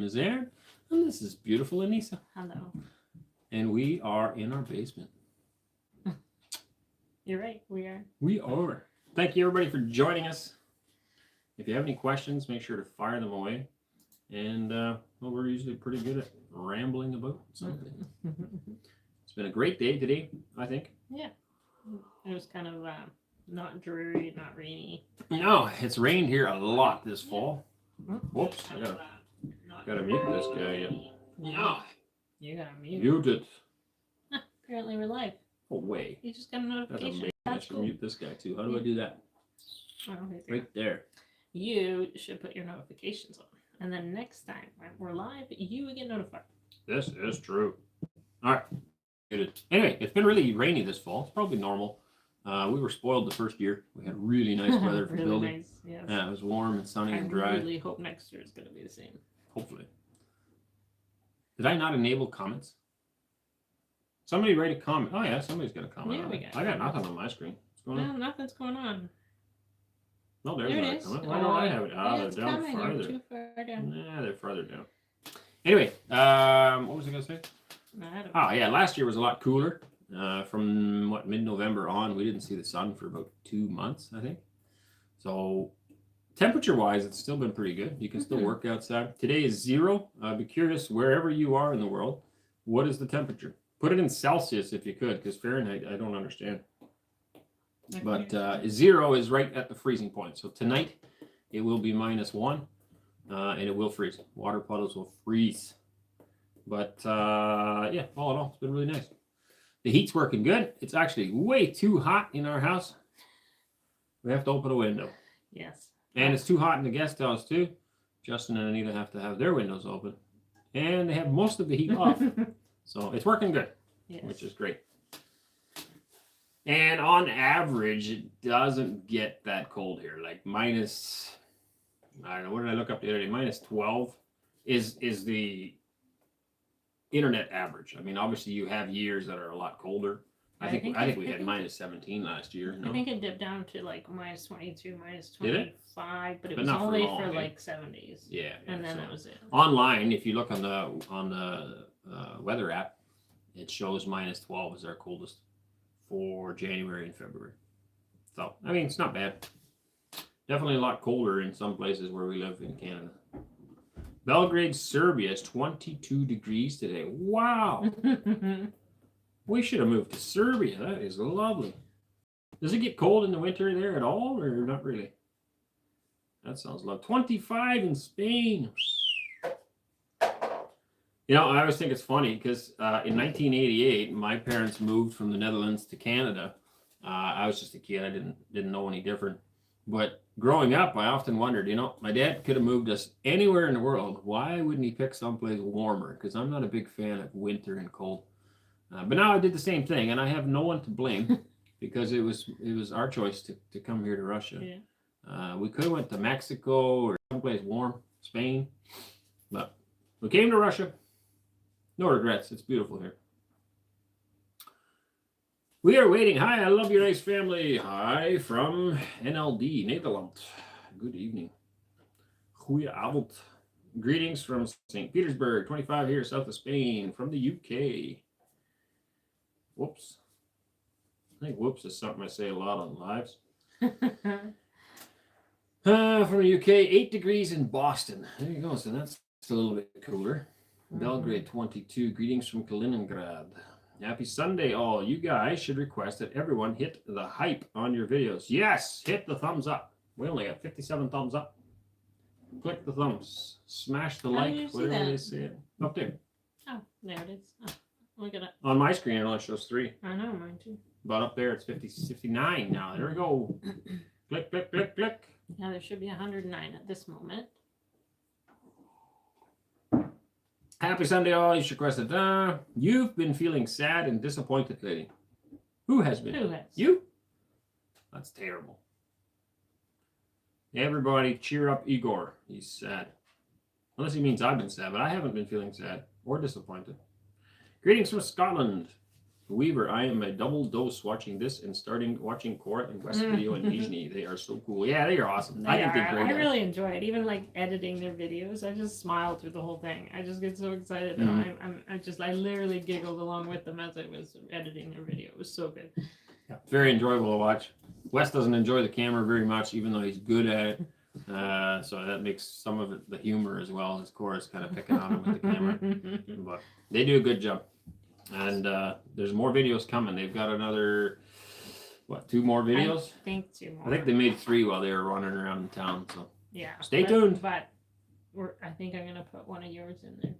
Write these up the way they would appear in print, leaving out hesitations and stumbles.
Is Arend, and this is beautiful Anneesa. Hello. And we are in our basement. You're right, we are. We are. Thank you, everybody, for joining us. If you have any questions, make sure to fire them away. And well, we're usually pretty good at rambling about something. It's been a great day today, I think. Yeah. It was kind of not dreary, not rainy. No, it's rained here a lot this fall. Whoops, I gotta mute this guy. No. You gotta mute. Mute it. Apparently we're live. Away. You just got a That's notification. amazing. I should cool. mute this guy too. How do I do that? Oh, right there. Right there. You should put your notifications on. And then next time when we're live, you will get notified. This is true. All right. Good. Anyway, it's been really rainy this fall. It's probably normal. We were spoiled the first year. We had really nice weather for really building. nice. Yes. Yeah, it was warm and sunny I and dry. really hope next year is going to be the same. Hopefully. Did I not enable comments? Somebody write a comment. Oh yeah, somebody's got a comment. Yeah, we got I got nothing on my screen. What's going No, on? nothing's going on. No, there's There not it a is. comment. Why don't I have it? Yeah, They're it's down coming. You're farther. too far down. Nah, they're farther down. Anyway, what was I gonna say? I don't Oh yeah, last year was a lot cooler. From mid-November on, we didn't see the sun for about 2 months, I think. So temperature-wise, it's still been pretty good. You can still work outside. Today is 0. I'd be curious, wherever you are in the world, what is the temperature? Put it in Celsius if you could, because Fahrenheit, I don't understand. But 0 is right at the freezing point. So tonight, it will be -1, and it will freeze. Water puddles will freeze. But yeah, all in all, it's been really nice. The heat's working good. It's actually way too hot in our house. We have to open a window. Yes. And it's too hot in the guest house too. Justin and Anita have to have their windows open. And they have most of the heat off. So it's working good, Yes. which is great. And on average, it doesn't get that cold here. Like minus, I don't know, what did I look up the other day? -12 is the internet average. I mean, obviously you have years that are a lot colder. I think we had -17 last year. No? I think it dipped down to like -22, Did it? -25, but it But was not for only long, for eh? like 70s. Yeah. And then so that was it. online, if you look on the weather app, it shows -12 as our coldest for January and February. So I mean, it's not bad. Definitely a lot colder in some places where we live in Canada. Belgrade, Serbia is 22 degrees today. Wow. We should have moved to Serbia. That is lovely. Does it get cold in the winter there at all, or not really? That sounds lovely. 25 in Spain. You know, I always think it's funny because in 1988, my parents moved from the Netherlands to Canada. I was just a kid. I didn't know any different. But growing up, I often wondered, you know, my dad could have moved us anywhere in the world. Why wouldn't he pick someplace warmer? Because I'm not a big fan of winter and cold. But now I did the same thing, and I have no one to blame because it was our choice to come here to Russia. Yeah. We could have went to Mexico or someplace warm, Spain, but we came to Russia. No regrets. It's beautiful here. We are waiting. Hi, I love your nice family. Hi from NLD, Nederland. Good evening. Goedenavond. Greetings from St. Petersburg, 25 here, south of Spain, from the UK. Whoops. I think whoops is something I say a lot on lives. From the UK, 8 degrees in Boston. There you go. So that's a little bit cooler. Belgrade, 22. Greetings from Kaliningrad. Happy Sunday, all. You guys should request that everyone hit the hype on your videos. Yes, hit the thumbs up. We only got 57 thumbs up. Click the thumbs. Smash the How do you like, see whatever that? they say it. Up there. Oh, there it is. Oh, look at it. On my screen, it only shows 3. I know, mine too. But up there, it's 59 now. There we go. Click, click, click, click. Now there should be 109 at this moment. Happy Sunday, all. You should request it. You've been feeling sad and disappointed lately. Who has been? Who has? You? That's terrible. Everybody cheer up Igor. He's sad. Unless he means I've been sad, but I haven't been feeling sad or disappointed. Greetings from Scotland. Weaver, I am a double dose watching this and starting watching Cora and West video and Nijni. They are so cool. Yeah, they are awesome. I think they're great. I really enjoy it. Even like editing their videos, I just smile through the whole thing. I just get so excited. I literally giggled along with them as I was editing their video. It was so good. Yeah, it's very enjoyable to watch. Wes doesn't enjoy the camera very much, even though he's good at it. So that makes some of it the humor as well, as Cora's kind of picking on him with the camera. But they do a good job. And there's more videos coming. They've got another, 2 more videos? I think 2 more. I think they made 3 while they were running around in town. So yeah, stay tuned. But I think I'm gonna put one of yours in there.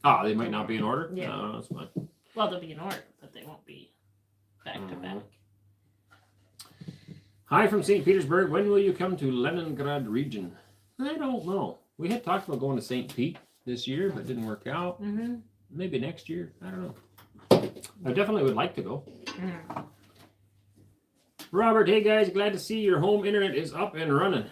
Oh, they might not be in order? Yeah. No, that's fine. Well, they'll be in order, but they won't be back to back. Hi from St. Petersburg. When will you come to Leningrad region? I don't know. We had talked about going to St. Pete this year, but it didn't work out. Maybe next year. I don't know. I definitely would like to go. Robert, hey guys, glad to see your home internet is up and running.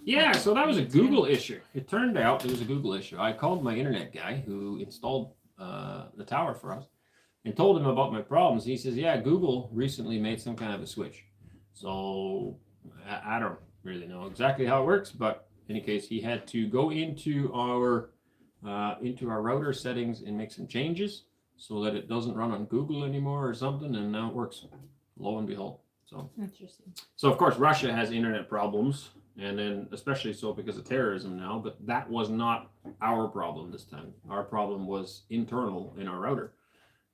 Yeah, so that was a Google issue. It turned out it was a Google issue. I called my internet guy who installed the tower for us and told him about my problems. He says, yeah, Google recently made some kind of a switch. So I don't really know exactly how it works, but in any case, he had to go into our router settings and make some changes so that it doesn't run on Google anymore or something, and now it works. Lo and behold. So interesting. So of course Russia has internet problems, and then especially so because of terrorism now, but that was not our problem this time. Our problem was internal in our router.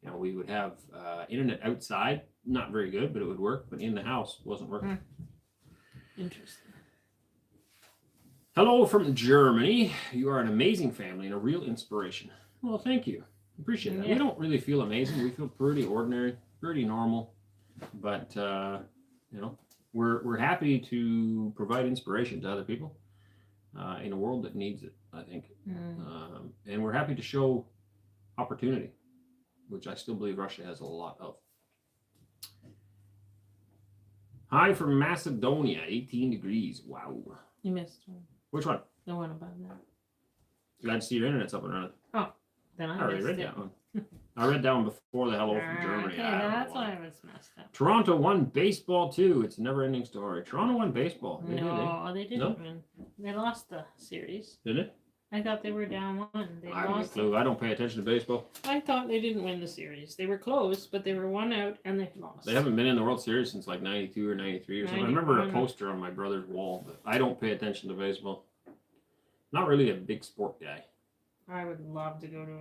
You know, we would have internet outside, not very good, but it would work, but in the house wasn't working. Interesting. Hello from Germany. You are an amazing family and a real inspiration. Well, thank you. Appreciate that. Yeah. We don't really feel amazing. We feel pretty ordinary, pretty normal. But, you know, we're happy to provide inspiration to other people in a world that needs it, I think. And we're happy to show opportunity, which I still believe Russia has a lot of. Hi from Macedonia, 18 degrees. Wow. You missed one. Which one? The one above that. Glad to see your internet's up and running. Oh, then I already missed read it. that one. I read that one before the hello from Germany. Okay, I don't that's know why I was messed up. Toronto won baseball too. It's a never-ending story. Toronto won baseball. They didn't win. They lost the series. Did it? I thought they were down 1. They I have no lost. clue. I don't pay attention to baseball. I thought they didn't win the series. They were close, but they were 1 out and they lost. They haven't been in the World Series since like 92 or 93 or something. I remember a poster on my brother's wall, but I don't pay attention to baseball. Not really a big sport guy. I would love to go to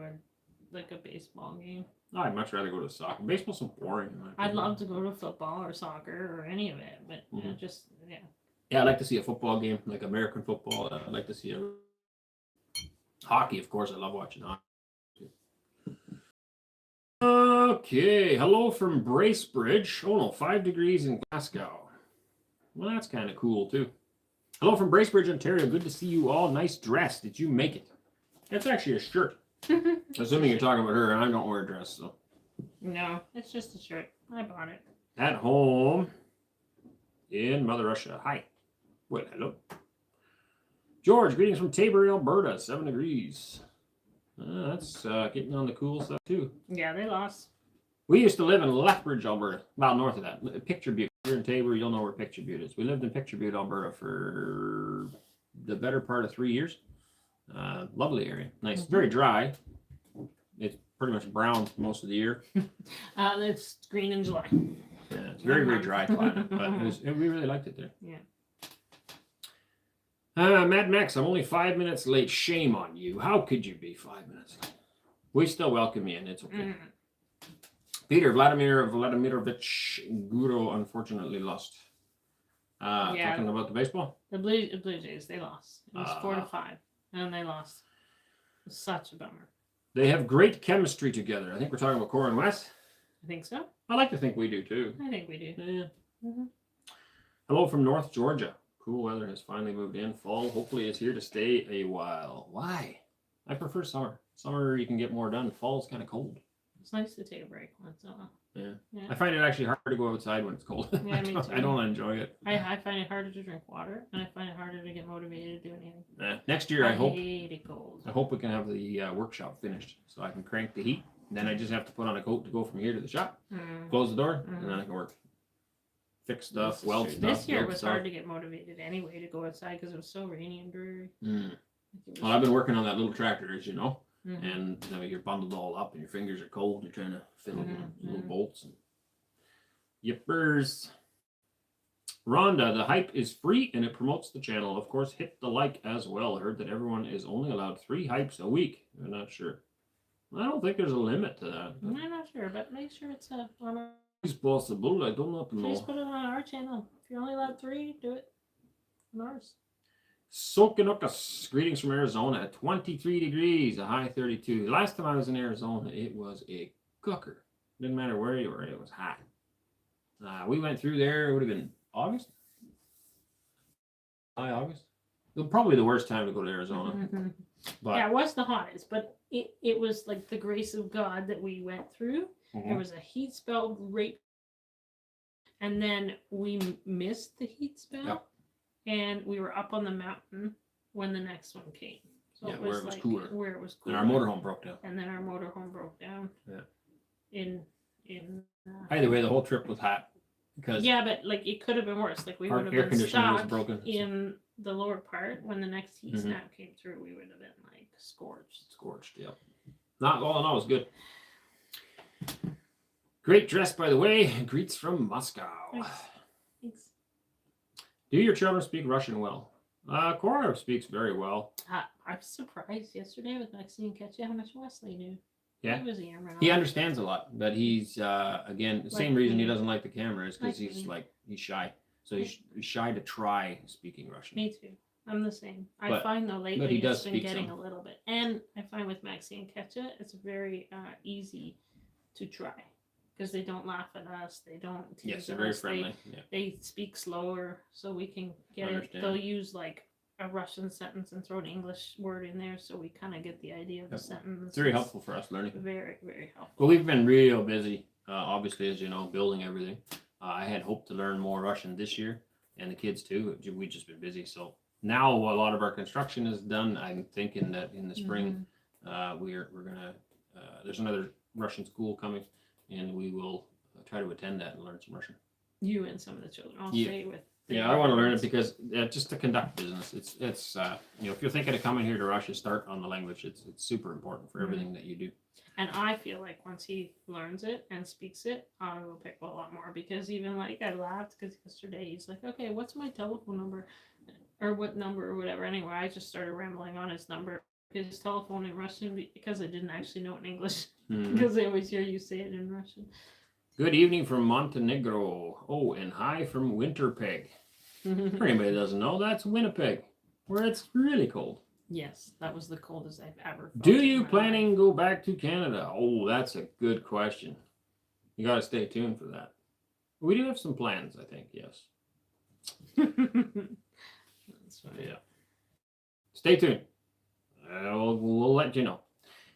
a baseball game. I'd much rather go to soccer. Baseball's so boring. I'd love to go to football or soccer or any of it, but yeah. Yeah, I'd like to see a football game, like American football. I'd like to see hockey, of course. I love watching hockey. Okay, hello from Bracebridge. Oh no, 5 degrees in Glasgow. Well, that's kind of cool too. Hello from Bracebridge, Ontario. Good to see you all. Nice dress. Did you make it? That's actually a shirt. Assuming you're talking about her, and I don't wear a dress, so. No, it's just a shirt. I bought it. At home in Mother Russia. Hi. Well, hello. George, greetings from Taber, Alberta. 7 degrees. That's getting on the cool stuff, too. Yeah, they lost. We used to live in Lethbridge, Alberta. Well, north of that. Picture Butte. If you're in Taber, you'll know where Picture Butte is. We lived in Picture Butte, Alberta for the better part of 3 years. Lovely area. Nice. Very dry. It's pretty much brown most of the year. It's green in July. Yeah, it's very, very dry climate, but we really liked it there. Yeah. Mad Max, I'm only 5 minutes late. Shame on you. How could you be 5 minutes late? We still welcome you, and it's okay. Peter, Vladimir Vladimirovich Guro unfortunately lost. Talking about the baseball? The Blue Jays, they lost. It was 4-5, and they lost. It was such a bummer. They have great chemistry together. I think we're talking about Cora and Wes. I think so. I like to think we do, too. I think we do. Yeah. Hello from North Georgia. Cool weather has finally moved in. Fall hopefully is here to stay a while. Why? I prefer summer. Summer you can get more done. Fall's kind of cold. It's nice to take a break once in a while. Yeah. I find it actually hard to go outside when it's cold. Yeah, me too. I don't enjoy it. I find it harder to drink water, and I find it harder to get motivated to do anything. Next year, I hope hate it cold. I hope we can have the workshop finished so I can crank the heat Then I just have to put on a coat to go from here to the shop, Mm. close the door, and then I can work. Fix stuff, This is weld true. stuff. This year build was stuff. hard to get motivated anyway to go outside because it was so rainy and dreary. Mm. Like, it was- Well, I've been working on that little tractor, as you know, Mhm. and you know, you're bundled all up, and your fingers are cold. You're trying to fiddle with little bolts. And... Yippers. Rhonda, the hype is free and it promotes the channel. Of course, hit the like as well. I heard that everyone is only allowed 3 hypes a week. I'm not sure. I don't think there's a limit to that. I'm not sure, but make sure it's on our, It's possible. I don't know. please put it on our channel. If you're only allowed 3, do it on ours. Sokanukas, greetings from Arizona at 23 degrees, a high 32. Last time I was in Arizona, it was a cooker. Didn't matter where you were, it was hot. We went through there, it would have been August? High August? Probably the worst time to go to Arizona. Mm-hmm. But Yeah, it was the hottest, but it was like the grace of God that we went through. There was a heat spell right, and then we missed the heat spell, Yep. and we were up on the mountain when the next one came. So Yeah, where it was cooler. Where it was and cooler. our motorhome broke down. And then our motorhome broke down. Yeah. In Either way, the whole trip was hot. Because yeah, but like it could have been worse. Like we our would have air been conditioner was stuck broken. in the lower part when the next heat Mhm. snap came through. We would have been like scorched. Scorched, yep. Not all in all, it was good. Great dress, by the way. Greets from Moscow. Thanks. Do your children speak Russian well? Cora speaks very well. I was surprised yesterday with Maxine Ketcha how much Wesley knew. Yeah. He was a young man. He understands a lot, but he's again the same Like reason he me. doesn't like the camera is because Like he's me. he's shy. So he's shy to try speaking Russian. Me too. I'm the same. I But- find though lately he does it's been speak getting some. a little bit, and I find with Maxine Ketcha it's very easy to try because they don't laugh at us. They don't tease Yes, they're very us. friendly. Yeah. They speak slower so we can get it. Understand. They'll use like a Russian sentence and throw an English word in there so we kind of get the idea of the Yep. sentence. It's very helpful for us learning. Very, very helpful. Well, we've been real busy, obviously, as you know, building everything. I had hoped to learn more Russian this year, and the kids too. We've just been busy. So now a lot of our construction is done. I'm thinking that in the spring, we're gonna. There's another Russian school coming, and we will try to attend that and learn some Russian. You and some of the children. I'll Yeah. stay with. the Yeah, I want to learn it ones. because just to conduct business, it's if you're thinking of coming here to Russia, start on the language. It's super important for everything that you do. And I feel like once he learns it and speaks it, I will pick a lot more because even like I laughed because yesterday he's like, okay, what's my telephone number or what number or whatever. Anyway, I just started rambling on his number, his telephone in Russian because I didn't actually know it in English Mhm. because I always hear you say it in Russian. Good evening from Montenegro. Oh, and hi from Winterpeg. For anybody that doesn't know, that's Winnipeg, where it's really cold. Yes, that was the coldest I've ever felt. Do in you my planning go back to Canada? Oh, that's a good question. You got to stay tuned for that. We do have some plans, I think. Yes. life. That's right. Yeah. Stay tuned. We'll let you know.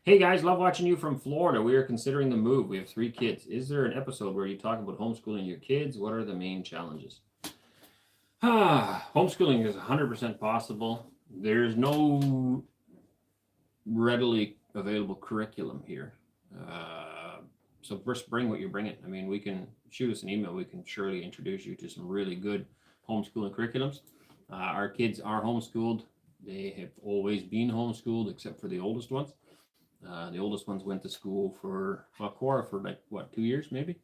Hey guys, love watching you from Florida. We are considering the move. We have 3 kids. Is there an episode where you talk about homeschooling your kids? What are the main challenges? Homeschooling is 100% possible. There's no readily available curriculum here. So first bring what you're bringing. I mean, we can shoot us an email. We can surely introduce you to some really good homeschooling curriculums. Our kids are homeschooled. They have always been homeschooled except for the oldest ones. The oldest ones went to school for Cora for like what 2 years maybe,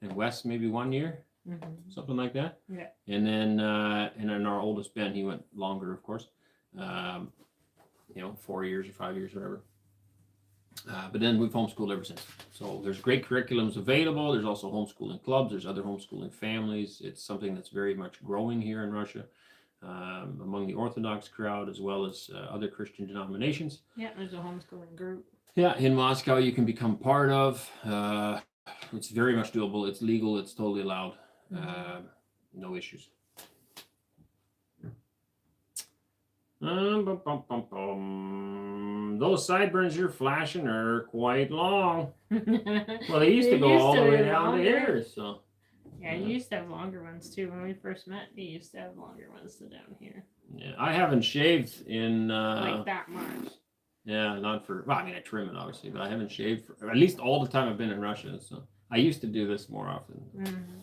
and Wes maybe 1 year, something like that. Yeah. And then our oldest Ben, he went longer, of course. 4 years or 5 years, whatever. But then we've homeschooled ever since. So there's great curriculums available. There's also homeschooling clubs. There's other homeschooling families. It's something that's very much growing here in Russia. Among the Orthodox crowd as well as other Christian denominations. Yeah, there's a homeschooling group. Yeah, in Moscow you can become part of. It's very much doable. It's legal. It's totally allowed. No issues. Those sideburns you're flashing are quite long. Well, they used to go all the way down to here. So. Yeah, you used to have longer ones too. When we first met, you used to have longer ones to down here. Yeah, I haven't shaved in Like that much. Yeah, not for. Well, I mean, I trim it obviously, but I haven't shaved for at least all the time I've been in Russia. So I used to do this more often. Mm-hmm.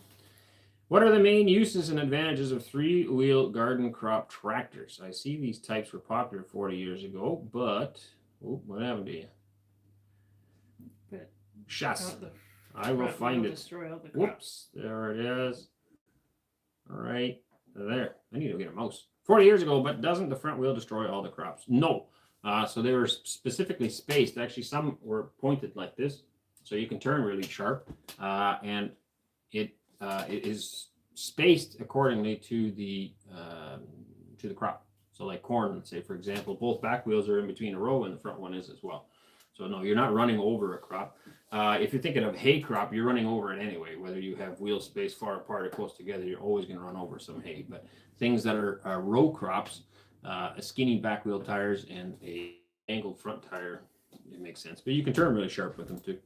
What are the main uses and advantages of three-wheel garden crop tractors? I see these types were popular 40 years ago, but what happened to you? But Shucks. the I will front find wheel it. destroy all the Whoops, there it is. All right, there. I need to get a mouse. 40 years ago, but doesn't the front wheel destroy all the crops? No. So they were specifically spaced. Actually, some were pointed like this, so you can turn really sharp, and it is spaced accordingly to the crop. So, like corn, let's say for example, both back wheels are in between a row, and the front one is as well. So no, you're not running over a crop. If you're thinking of hay crop, you're running over it anyway. Whether you have wheel space far apart or close together, you're always going to run over some hay. But things that are row crops, a skinny back wheel tires and a angled front tire, it makes sense. But you can turn really sharp with them too.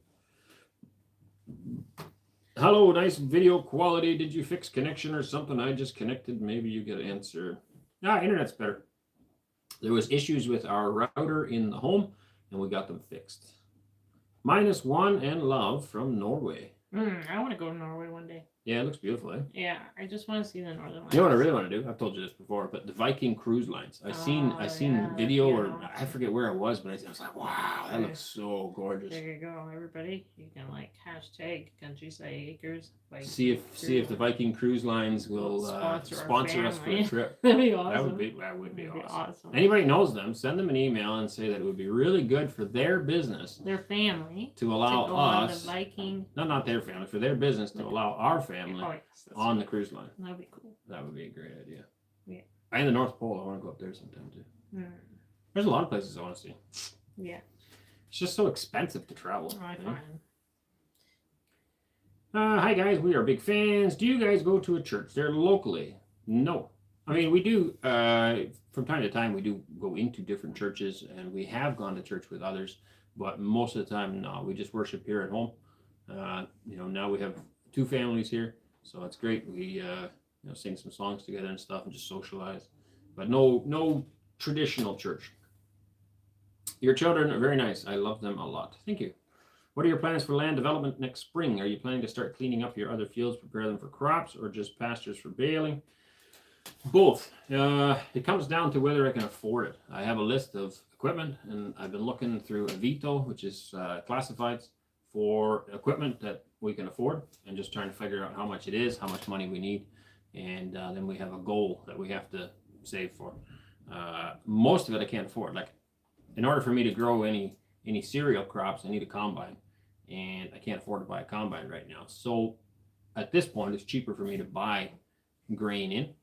Hello, nice video quality. Did you fix connection or something? I just connected. Maybe you get an answer. Internet's better. There was issues with our router in the home, and we got them fixed. -1 and love from Norway. I want to go to Norway one day. Yeah, it looks beautiful, eh? Yeah, I just want to see the northern lights. You know what I really want to do? I've told you this before, but the Viking cruise lines. I seen video, or I forget where it was, but I was like, wow, that looks so gorgeous. There you go, everybody. You can like hashtag Countryside Acres. Like see if the Viking cruise lines will sponsor us for a trip. That'd be awesome. That would be awesome. Awesome. Anybody knows them, send them an email and say that it would be really good for their business, their family, to allow to us, the Viking. not their family, for their business to allow our family on the cruise line. That'd be cool. That would be a great idea. Yeah. And the North Pole, I want to go up there sometime too. There's a lot of places I want to see. Yeah. It's just so expensive to travel. I find. Hi guys, we are big fans. Do you guys go to a church there locally? No. I mean, we do, from time to time, we do go into different churches, and we have gone to church with others, but most of the time, no, we just worship here at home. Now we have 2 families here, so it's great. We sing some songs together and stuff and just socialize, but no traditional church. Your children are very nice. I love them a lot. Thank you. What are your plans for land development next spring? Are you planning to start cleaning up your other fields, prepare them for crops, or just pastures for baling? Both. It comes down to whether I can afford it. I have a list of equipment, and I've been looking through Avito, which is classifieds, for equipment that we can afford, and just trying to figure out how much it is, how much money we need, and then we have a goal that we have to save for. Most of it I can't afford. Like, in order for me to grow any cereal crops, I need a combine, and I can't afford to buy a combine right now. So at this point, it's cheaper for me to buy grain in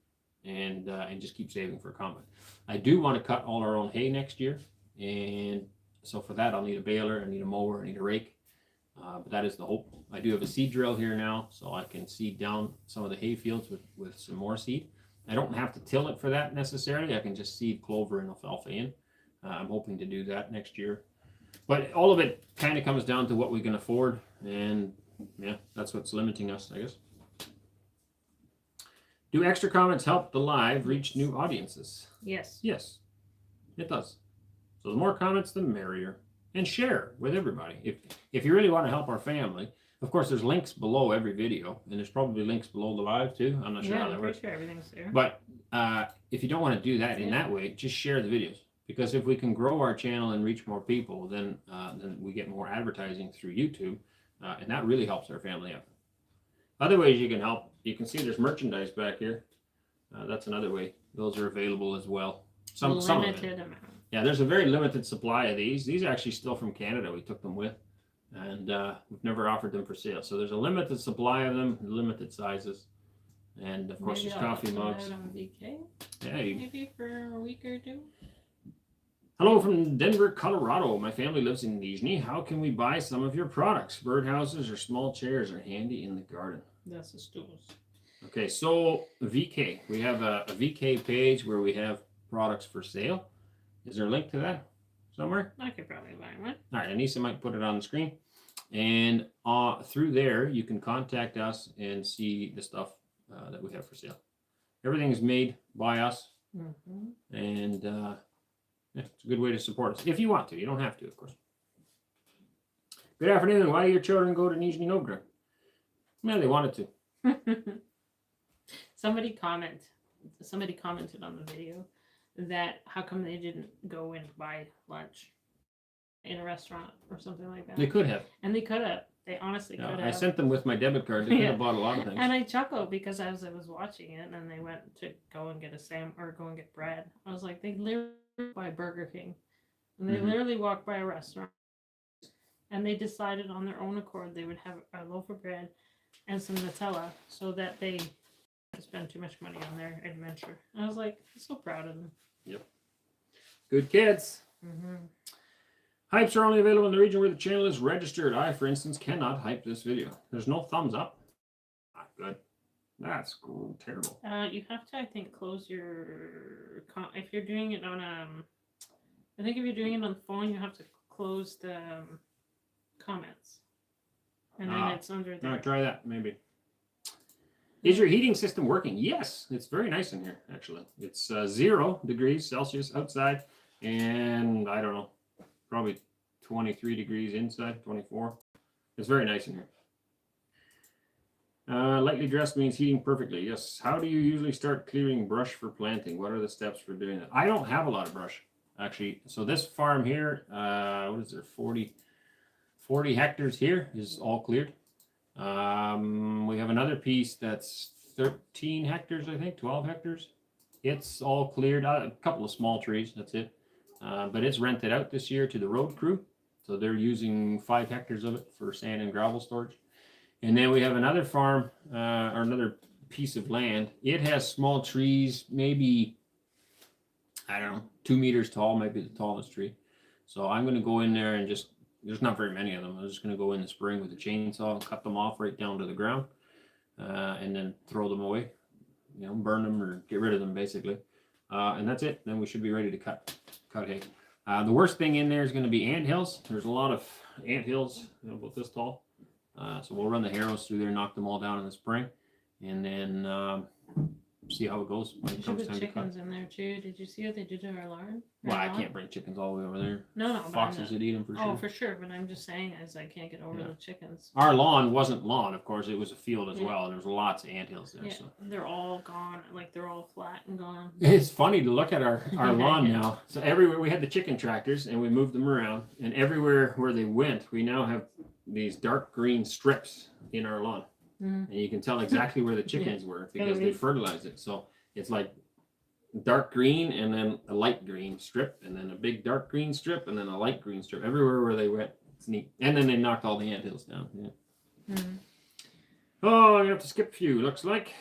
and just keep saving for a combine. I do want to cut all our own hay next year, and so for that I'll need a baler, I need a mower, I need a rake. But that is the hope. I do have a seed drill here now, so I can seed down some of the hay fields with some more seed. I don't have to till it for that necessarily. I can just seed clover and alfalfa in. I'm hoping to do that next year. But all of it kind of comes down to what we can afford, and yeah, that's what's limiting us, I guess. Do extra comments help the live reach new audiences? Yes. Yes, it does. So the more comments, the merrier. And share with everybody. If you really want to help our family, of course, there's links below every video, and there's probably links below the live too. I'm not sure how that works. Sure everything's there. But if you don't want to do that in that way, just share the videos. Because if we can grow our channel and reach more people, then we get more advertising through YouTube, and that really helps our family out. Other ways you can help, you can see there's merchandise back here. That's another way. Those are available as well. Some limited amount. Yeah, there's a very limited supply of these. These are actually still from Canada. We took them with, and we've never offered them for sale. So there's a limited supply of them, limited sizes, and of course there's coffee mugs. Yeah, maybe for a week or 2. Hello from Denver, Colorado. My family lives in Nizhny. How can we buy some of your products? Birdhouses or small chairs are handy in the garden. That's the stools. Okay, so VK. We have a VK page where we have products for sale. Is there a link to that somewhere? I could probably buy one. All right, Anneesa might put it on the screen. And through there, you can contact us and see the stuff that we have for sale. Everything is made by us. Mm-hmm. And Yeah, it's a good way to support us if you want to. You don't have to, of course. Good afternoon. Why do your children go to Nizhny Novgorod? Man, they wanted to. Somebody commented on the video that how come they didn't go and buy lunch in a restaurant or something like that. They could have. And they could have. They honestly could have. I sent them with my debit card. They could have bought a lot of things. And I chuckled because as I was watching it and they went to go and get go and get bread. I was like, they literally by Burger King. And they literally walked by a restaurant. And they decided on their own accord they would have a loaf of bread and some Nutella so that they didn't spend too much money on their adventure. And I was like, I'm so proud of them. Yep. Good kids. Hypes are only available in the region where the channel is registered. I, for instance, cannot hype this video. There's no thumbs up. Not good. That's terrible. You have to, I think, close your... if you're doing it on... I think if you're doing it on the phone, you have to close the comments. And then it's under there. No, try that, maybe. Is your heating system working? Yes, it's very nice in here, actually. It's 0 degrees Celsius outside, and I don't know, probably 23 degrees inside, 24. It's very nice in here. Lightly dressed means heating perfectly. Yes. How do you usually start clearing brush for planting? What are the steps for doing that? I don't have a lot of brush, actually. So this farm here, what is there, 40 hectares here is all cleared. We have another piece that's 13 hectares, I think, 12 hectares. It's all cleared. A couple of small trees, that's it. But it's rented out this year to the road crew. So they're using 5 hectares of it for sand and gravel storage. And then we have another farm, or another piece of land. It has small trees, maybe, I don't know, 2 meters tall, might be the tallest tree. So I'm going to go in there and just, there's not very many of them. I'm just going to go in the spring with a chainsaw and cut them off right down to the ground, and then throw them away, burn them or get rid of them basically. And that's it. Then we should be ready to cut hay. The worst thing in there is going to be anthills. There's a lot of anthills, about this tall. So we'll run the harrows through there, knock them all down in the spring, and then see how it goes when it comes time to cut. Chickens in there too. Did you see what they did to our lawn? Well, I can't bring chickens all the way over there. No. Foxes would eat them for sure. Oh, for sure. But I'm just saying, as I can't get over the chickens. Our lawn wasn't lawn, of course. It was a field as well, and there's lots of anthills there. Yeah, so they're all gone. Like they're all flat and gone. It's funny to look at our lawn now. So everywhere we had the chicken tractors, and we moved them around, and everywhere where they went, we now have these dark green strips in our lawn, and you can tell exactly where the chickens were because they fertilized it. So it's like dark green and then a light green strip and then a big dark green strip and then a light green strip everywhere where they went. It's neat. And then they knocked all the anthills down. Oh, I'm gonna have to skip a few, looks like.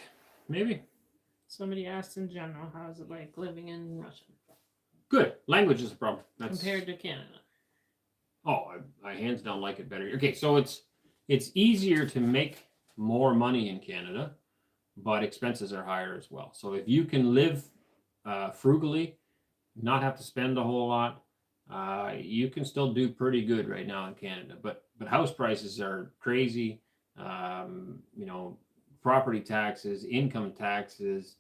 Maybe. Somebody asked in general, how is it like living in Russia? Good. Language is a problem. Compared to Canada. Oh, I hands down like it better. Okay, so it's easier to make more money in Canada, but expenses are higher as well. So if you can live frugally, not have to spend a whole lot, you can still do pretty good right now in Canada. But house prices are crazy. Property taxes, income taxes,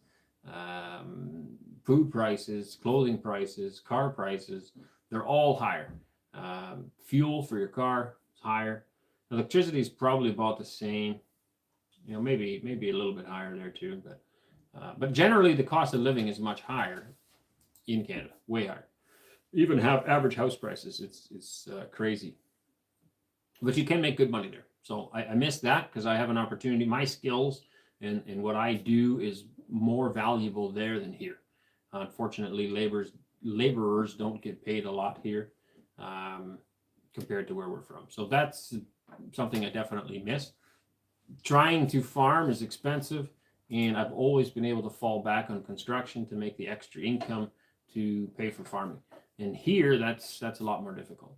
food prices, clothing prices, car prices, they're all higher. Fuel for your car is higher. Electricity is probably about the same. Maybe a little bit higher there too, but generally the cost of living is much higher in Canada, way higher. Even have average house prices, it's crazy. But you can make good money there. So I miss that because I have an opportunity. My skills and what I do is more valuable there than here. Unfortunately, laborers don't get paid a lot here compared to where we're from. So that's something I definitely miss. Trying to farm is expensive, and I've always been able to fall back on construction to make the extra income to pay for farming. And here, that's a lot more difficult.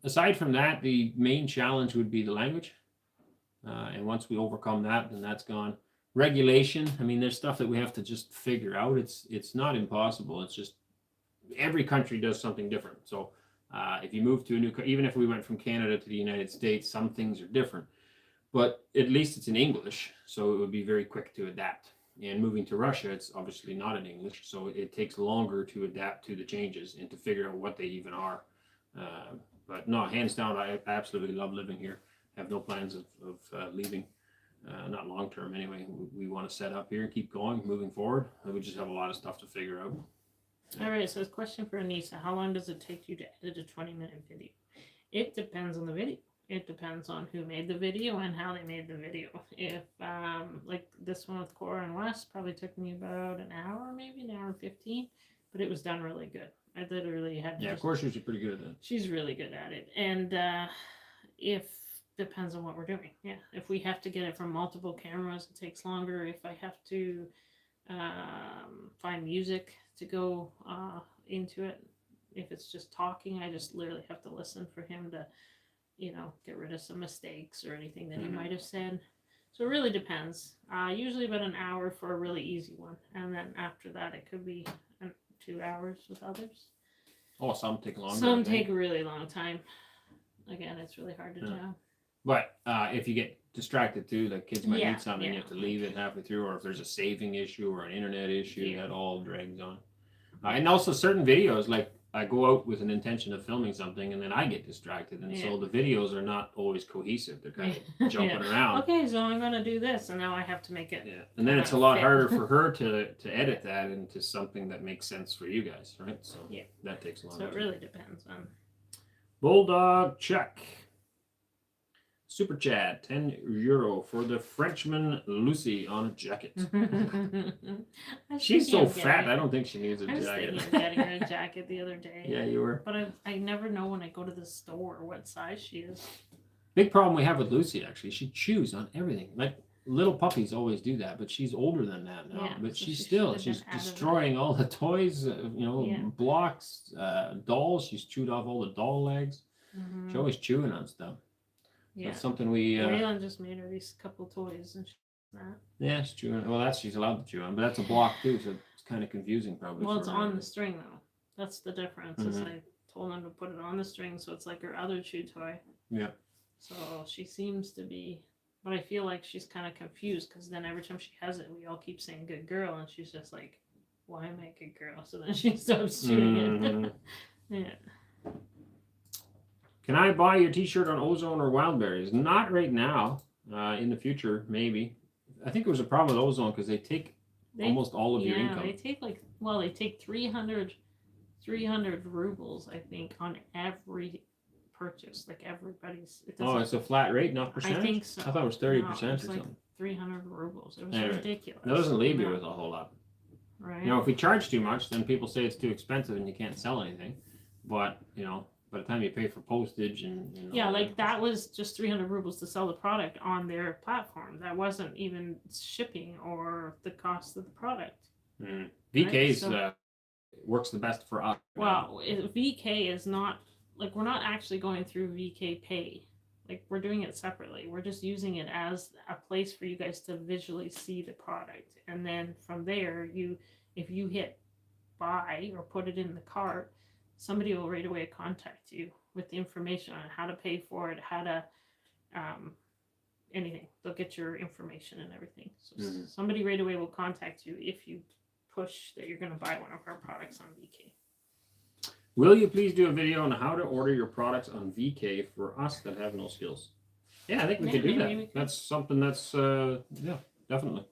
Aside from that, the main challenge would be the language. And once we overcome that, then that's gone. Regulation, there's stuff that we have to just figure out. It's not impossible. It's just every country does something different. So if you move to a new, even if we went from Canada to the United States, some things are different. But at least it's in English, so it would be very quick to adapt. And moving to Russia, it's obviously not in English, so it takes longer to adapt to the changes and to figure out what they even are. But no, hands down, I absolutely love living here. Have no plans of leaving, not long term anyway. We want to set up here and keep going, moving forward. We just have a lot of stuff to figure out. All right, so it's a question for Anneesa. How long does it take you to edit a 20-minute video? It depends on the video. It depends on who made the video and how they made the video. If, like this one with Cora and Wes, probably took me about an hour, maybe an hour and 15, but it was done really good. I literally had to. Yeah, of course, she's pretty good at that. She's really good at it. And if, depends on what we're doing. Yeah, if we have to get it from multiple cameras, it takes longer. If I have to find music to go into it, if it's just talking, I just literally have to listen for him to, get rid of some mistakes or anything that he might have said. So it really depends. Usually about an hour for a really easy one, and then after that it could be 2 hours with others. Oh, some take longer. Some take a really long time. Again, it's really hard to tell. But if you get distracted too, like kids might need something, you have to leave it halfway through, or if there's a saving issue or an internet issue, that all drags on. And also certain videos, like I go out with an intention of filming something and then I get distracted, and so the videos are not always cohesive. They're kind of jumping around. Okay, so I'm going to do this, and now I have to make it. Yeah, and then it's a lot harder for her to edit that into something that makes sense for you guys, right? So that takes a lot. So it really depends on. Bulldog check. Super chat, €10 for the Frenchman Lucy on a jacket. She's so fat, I don't think she needs a jacket. I was thinking of getting her a jacket the other day. Yeah, you were. But I never know when I go to the store what size she is. Big problem we have with Lucy, actually. She chews on everything. Like, little puppies always do that, but she's older than that now. But so she's destroying all the toys, blocks, dolls. She's chewed off all the doll legs. She's always chewing on stuff. Yeah. That's something we. Raylan just made her these couple toys and that. Yeah, she's chewing. Well, she's allowed to chew on, but that's a block too, so it's kind of confusing probably. Well, it's on the string though. That's the difference. Is I told him to put it on the string, so it's like her other chew toy. Yeah. So she seems to be, but I feel like she's kind of confused because then every time she has it, we all keep saying "good girl," and she's just like, "Why am I a good girl?" So then she stops chewing it. Yeah. Can I buy your T-shirt on Ozone or Wildberries? Not right now. In the future, maybe. I think it was a problem with Ozone because they take almost all of your income. Yeah, they take 300 rubles, I think, on every purchase. Like everybody's. It's a flat rate, not percentage? I think so. I thought it was 30% or something. Like 300 rubles. It was ridiculous. That doesn't leave you with a whole lot. Right. If we charge too much, then people say it's too expensive and you can't sell anything. But, by the time you pay for postage and that was just 300 rubles to sell the product on their platform. That wasn't even shipping or the cost of the product. VK's works the best for us. Well, VK is not like we're not actually going through VK Pay. Like we're doing it separately. We're just using it as a place for you guys to visually see the product, and then from there, if you hit buy or put it in the cart, somebody will right away contact you with the information on how to pay for it, how to, anything. They'll get your information and everything. So somebody right away will contact you if you push that you're going to buy one of our products on VK. Will you please do a video on how to order your products on VK for us that have no skills? Yeah, I think we could do that. That's something that's, definitely.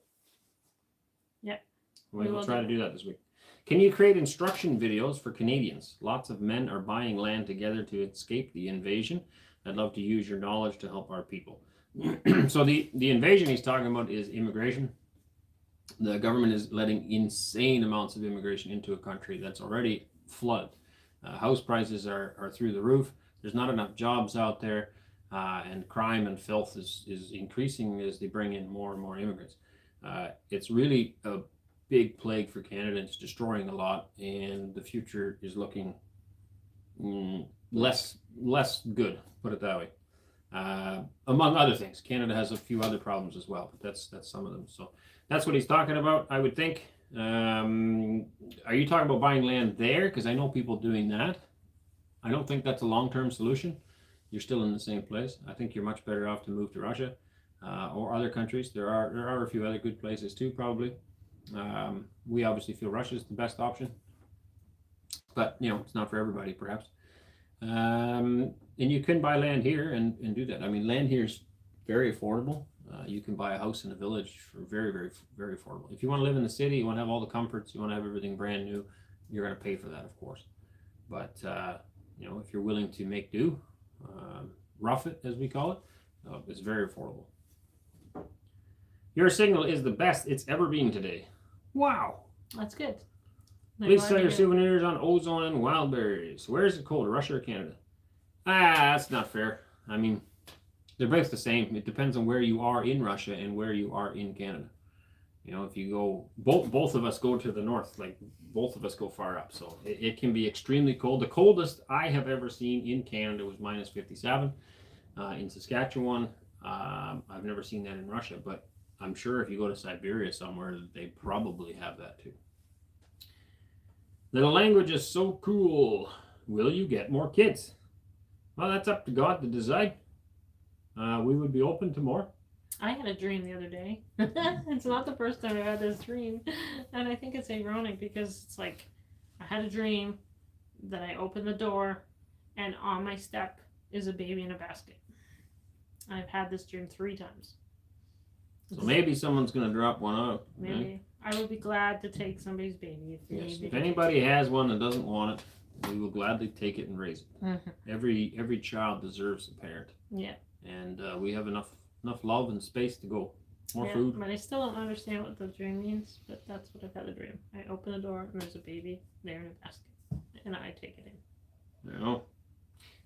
Yeah. We'll try to do that this week. Can you create instruction videos for Canadians? Lots of men are buying land together to escape the invasion. I'd love to use your knowledge to help our people. So the invasion he's talking about is immigration. The government is letting insane amounts of immigration into a country that's already flooded. House prices are through the roof. There's not enough jobs out there, and crime and filth is increasing as they bring in more and more immigrants. It's really a big plague for Canada. It's destroying a lot, and the future is looking less good, put it that way. Among other things, Canada has a few other problems as well, but that's some of them. So that's what he's talking about, I would think. Are you talking about buying land there? Because I know people doing that. I don't think that's a long-term solution. You're still in the same place. I think you're much better off to move to Russia or other countries. There are a few other good places too, probably. We obviously feel Russia is the best option, but it's not for everybody, perhaps. And you can buy land here and do that. I mean, land here is very affordable. You can buy a house in a village for very, very, very affordable. If you want to live in the city, you want to have all the comforts, you want to have everything brand new, you're going to pay for that, of course. But if you're willing to make do, rough it as we call it, it's very affordable. Your signal is the best it's ever been today. Wow. That's good. Please sell your souvenirs on ozone and wild berries. Where is it colder, Russia or Canada? That's not fair. I mean, they're both the same. It depends on where you are in Russia and where you are in Canada. If you go, both of us go to the north, like both of us go far up. So it can be extremely cold. The coldest I have ever seen in Canada was minus 57 in Saskatchewan. I've never seen that in Russia, but I'm sure if you go to Siberia somewhere, they probably have that too. The language is so cool. Will you get more kids? Well, that's up to God to decide. We would be open to more. I had a dream the other day. It's not the first time I've had this dream. And I think it's ironic because it's like I had a dream that I opened the door and on my step is a baby in a basket. I've had this dream 3 times. So maybe someone's going to drop one out. Maybe. Right? I would be glad to take somebody's baby. If anybody has one that doesn't want it, we will gladly take it and raise it. Mm-hmm. Every child deserves a parent. Yeah. And we have enough love and space to go. More food. But I still don't understand what the dream means, but that's what I've had a dream. I open the door and there's a baby there in a basket. And I take it in.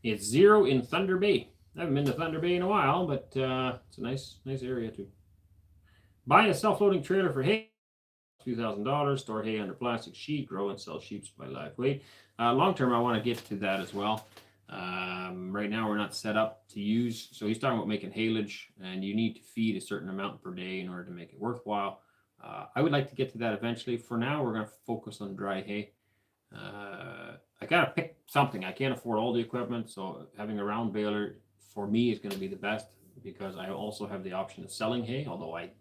It's 0 in Thunder Bay. I haven't been to Thunder Bay in a while, but it's a nice area too. Buy a self-loading trailer for hay. $2,000. Store hay under plastic sheet. Grow and sell sheep by live weight. Long term, I want to get to that as well. Right now, we're not set up to use. So he's talking about making haylage, and you need to feed a certain amount per day in order to make it worthwhile. I would like to get to that eventually. For now, we're going to focus on dry hay. I got to pick something. I can't afford all the equipment, so having a round baler for me is going to be the best because I also have the option of selling hay, although I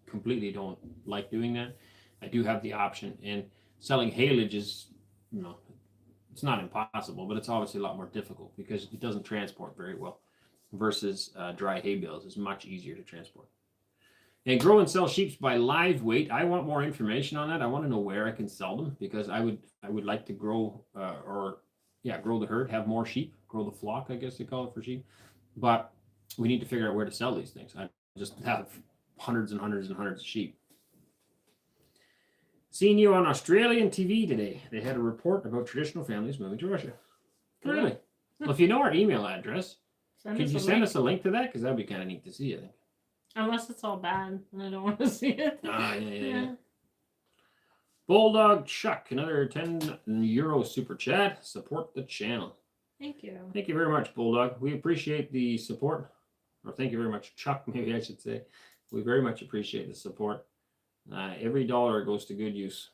completely don't like doing that. I do have the option, and selling haylage is, it's not impossible, but it's obviously a lot more difficult because it doesn't transport very well versus dry hay bales is much easier to transport. And grow and sell sheep by live weight. I want more information on that. I want to know where I can sell them because I would like to grow grow the herd, have more sheep, grow the flock, I guess they call it for sheep. But we need to figure out where to sell these things. I just have hundreds and hundreds and hundreds of sheep. Seeing you on Australian TV today. They had a report about traditional families moving to Russia. Really? Well, if you know our email address, could you send us a link to that? Because that'd be kind of neat to see, I think. Unless it's all bad and I don't want to see it. Yeah. Bulldog Chuck, another €10 super chat. Support the channel. Thank you. Thank you very much, Bulldog. We appreciate the support. Or thank you very much, Chuck, maybe I should say. We very much appreciate the support. Every dollar goes to good use.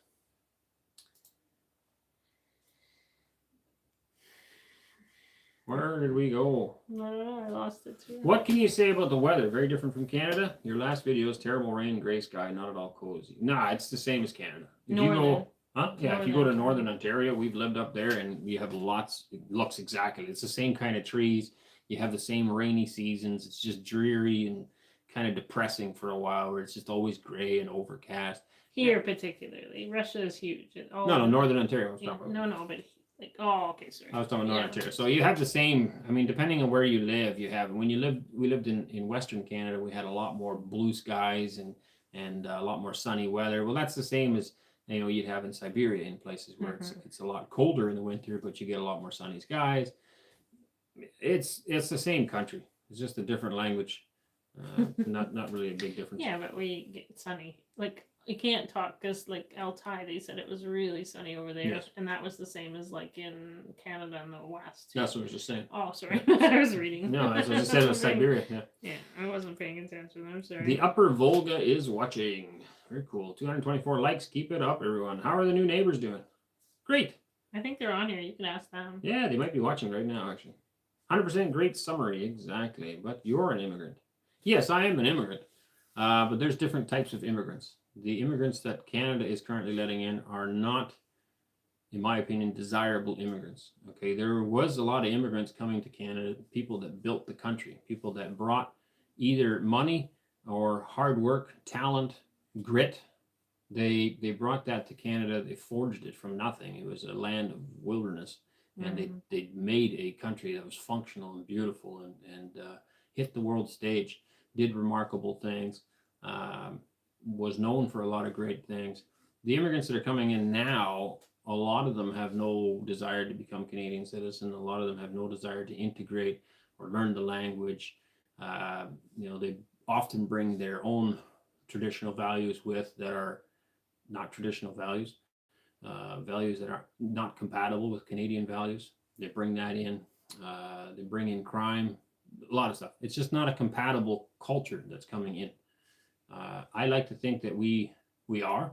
Where did we go? I don't know. I lost it too. What can you say about the weather? Very different from Canada. Your last video is terrible rain, gray sky, not at all cozy. Nah, it's the same as Canada. If you go, if you go to Northern Ontario, we've lived up there, and we have lots. It looks exactly. It's the same kind of trees. You have the same rainy seasons. It's just dreary and kind of depressing for a while, where it's just always gray and overcast. Here, particularly, Russia is huge. No, Northern Ontario. But okay, sorry. I was talking about Northern Ontario. So you have the same. I mean, depending on where you live, you have. We lived in Western Canada. We had a lot more blue skies and a lot more sunny weather. Well, that's the same as you'd have in Siberia, in places where it's a lot colder in the winter, but you get a lot more sunny skies. It's the same country. It's just a different language. Not really a big difference. Yeah, but we get sunny. Like, you can't talk because, like, Altai, they said it was really sunny over there. Yes. And that was the same as, like, in Canada and the West. That's what I was just saying. Oh, sorry. I was reading. No, that's what I just said. It was Siberia. Yeah, I wasn't paying attention. I'm sorry. The Upper Volga is watching. Very cool. 224 likes. Keep it up, everyone. How are the new neighbors doing? Great. I think they're on here. You can ask them. Yeah, they might be watching right now, actually. 100% great summary. Exactly. But you're an immigrant. Yes, I am an immigrant. But there's different types of immigrants. the immigrants that Canada is currently letting in are not, in my opinion, desirable immigrants. Okay, there was a lot of immigrants coming to Canada, people that built the country, people that brought either money or hard work, talent, grit. They brought that to Canada. They forged it from nothing. It was a land of wilderness, and they made a country that was functional and beautiful, and hit the world stage, did remarkable things, was known for a lot of great things. The immigrants that are coming in now, a lot of them have no desire to become Canadian citizens. A lot of them have no desire to integrate or learn the language. They often bring their own traditional values with that are not traditional values, values that are not compatible with Canadian values. They bring that in. They bring in crime, a lot of stuff. It's just not a compatible culture that's coming in. I like to think that we are.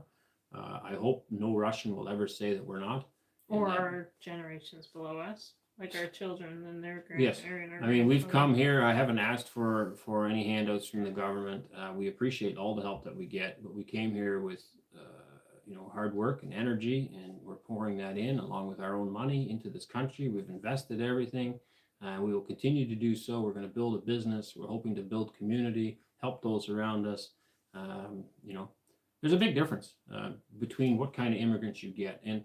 I hope no Russian will ever say that we're not. Or our generations below us, like our children and their yes. grandparents. I mean, we've come here. I haven't asked for any handouts from the government. We appreciate all the help that we get, but we came here with hard work and energy, and we're pouring that in along with our own money into this country. We've invested everything. We will continue to do so. We're going to build a business. We're hoping to build community, help those around us. There's a big difference between what kind of immigrants you get. And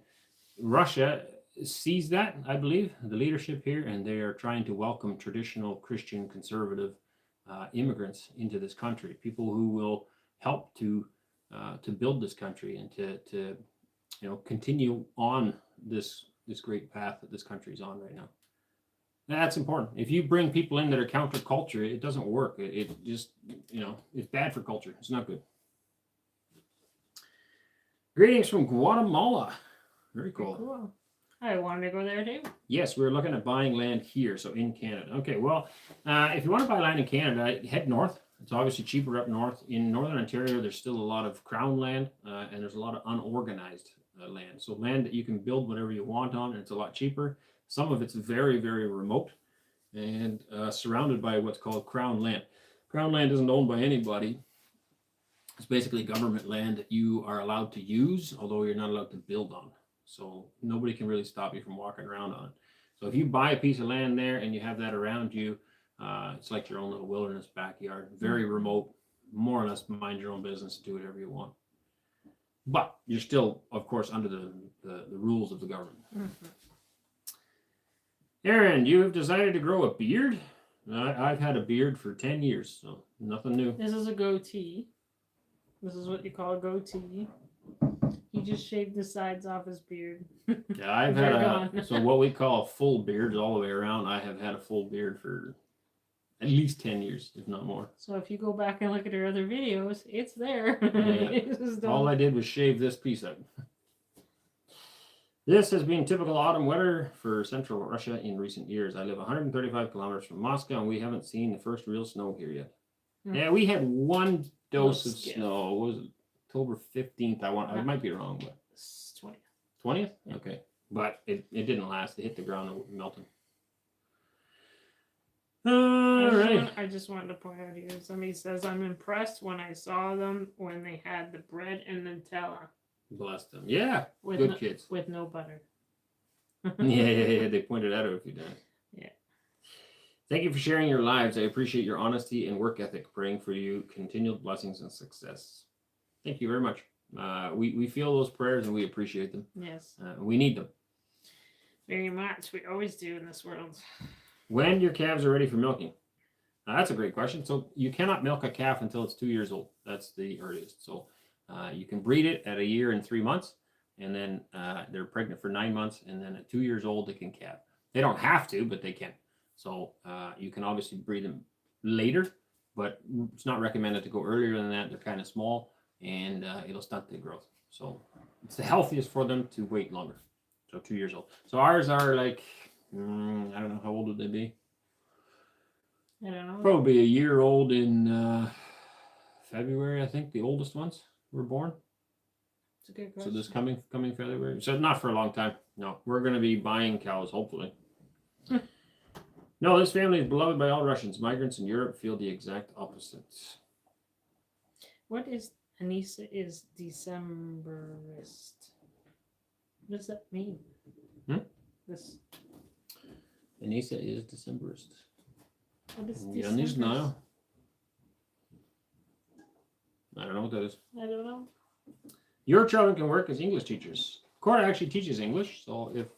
Russia sees that, I believe, the leadership here, and they are trying to welcome traditional Christian conservative immigrants into this country, people who will help to build this country and to continue on this great path that this country is on right now. That's important. If you bring people in that are counterculture, it doesn't work. It just, it's bad for culture. It's not good. Greetings from Guatemala. Very cool. Cool. I wanted to go there too. Yes, we're looking at buying land here, so in Canada. Okay, well, if you want to buy land in Canada, head north. It's obviously cheaper up north. In Northern Ontario, there's still a lot of crown land, and there's a lot of unorganized land. So land that you can build whatever you want on, and it's a lot cheaper. Some of it's very, very remote and surrounded by what's called crown land. Crown land isn't owned by anybody. It's basically government land that you are allowed to use, although you're not allowed to build on. So nobody can really stop you from walking around on it. So if you buy a piece of land there and you have that around you, it's like your own little wilderness backyard. Very remote, more or less mind your own business, do whatever you want. But you're still, of course, under the rules of the government. Arend, you have decided to grow a beard? I've had a beard for 10 years, so nothing new. This is a goatee. This is what you call a goatee. He just shaved the sides off his beard. Yeah, I've had so what we call a full beard all the way around. I have had a full beard for at least 10 years, if not more. So if you go back and look at our other videos, it's there. Yeah. All I did was shave this piece up. This has been typical autumn weather for central Russia in recent years. I live 135 kilometers from Moscow, and we haven't seen the first real snow here yet. Yeah, we had one dose of snow. What was it? October 15th. I might be wrong, but 20th. 20th? Yeah. Okay. But it didn't last. It hit the ground and melted. All right. I just wanted to point out here. Somebody says, I'm impressed when I saw them when they had the bread and Nutella. Bless them. Yeah. With good kids. With no butter. Yeah. They pointed that out a few times. Yeah. Thank you for sharing your lives. I appreciate your honesty and work ethic. Praying for you. Continued blessings and success. Thank you very much. We feel those prayers and we appreciate them. Yes. We need them. Very much. We always do in this world. When your calves are ready for milking? That's a great question. So you cannot milk a calf until it's 2 years old. That's the earliest. So you can breed it at 1 year and 3 months, and then they're pregnant for 9 months, and then at 2 years old they can calve. They don't have to, but they can. So you can obviously breed them later, but it's not recommended to go earlier than that. They're kind of small, and it'll stunt their growth. So it's the healthiest for them to wait longer. So 2 years old. So ours are like, I don't know, how old would they be? I don't know. Probably 1 year old in February, I think. The oldest ones were born. It's a good question. So this coming February. So not for a long time. No, we're going to be buying cows, hopefully. No, this family is beloved by all Russians. Migrants in Europe feel the exact opposite. What is Anneesa is Decemberist. What does that mean? This. Anneesa is Decemberist. What is Yeah, Anneesa Decemberist? now. I don't know what that is. I don't know. Your children can work as English teachers. Cora actually teaches English, so if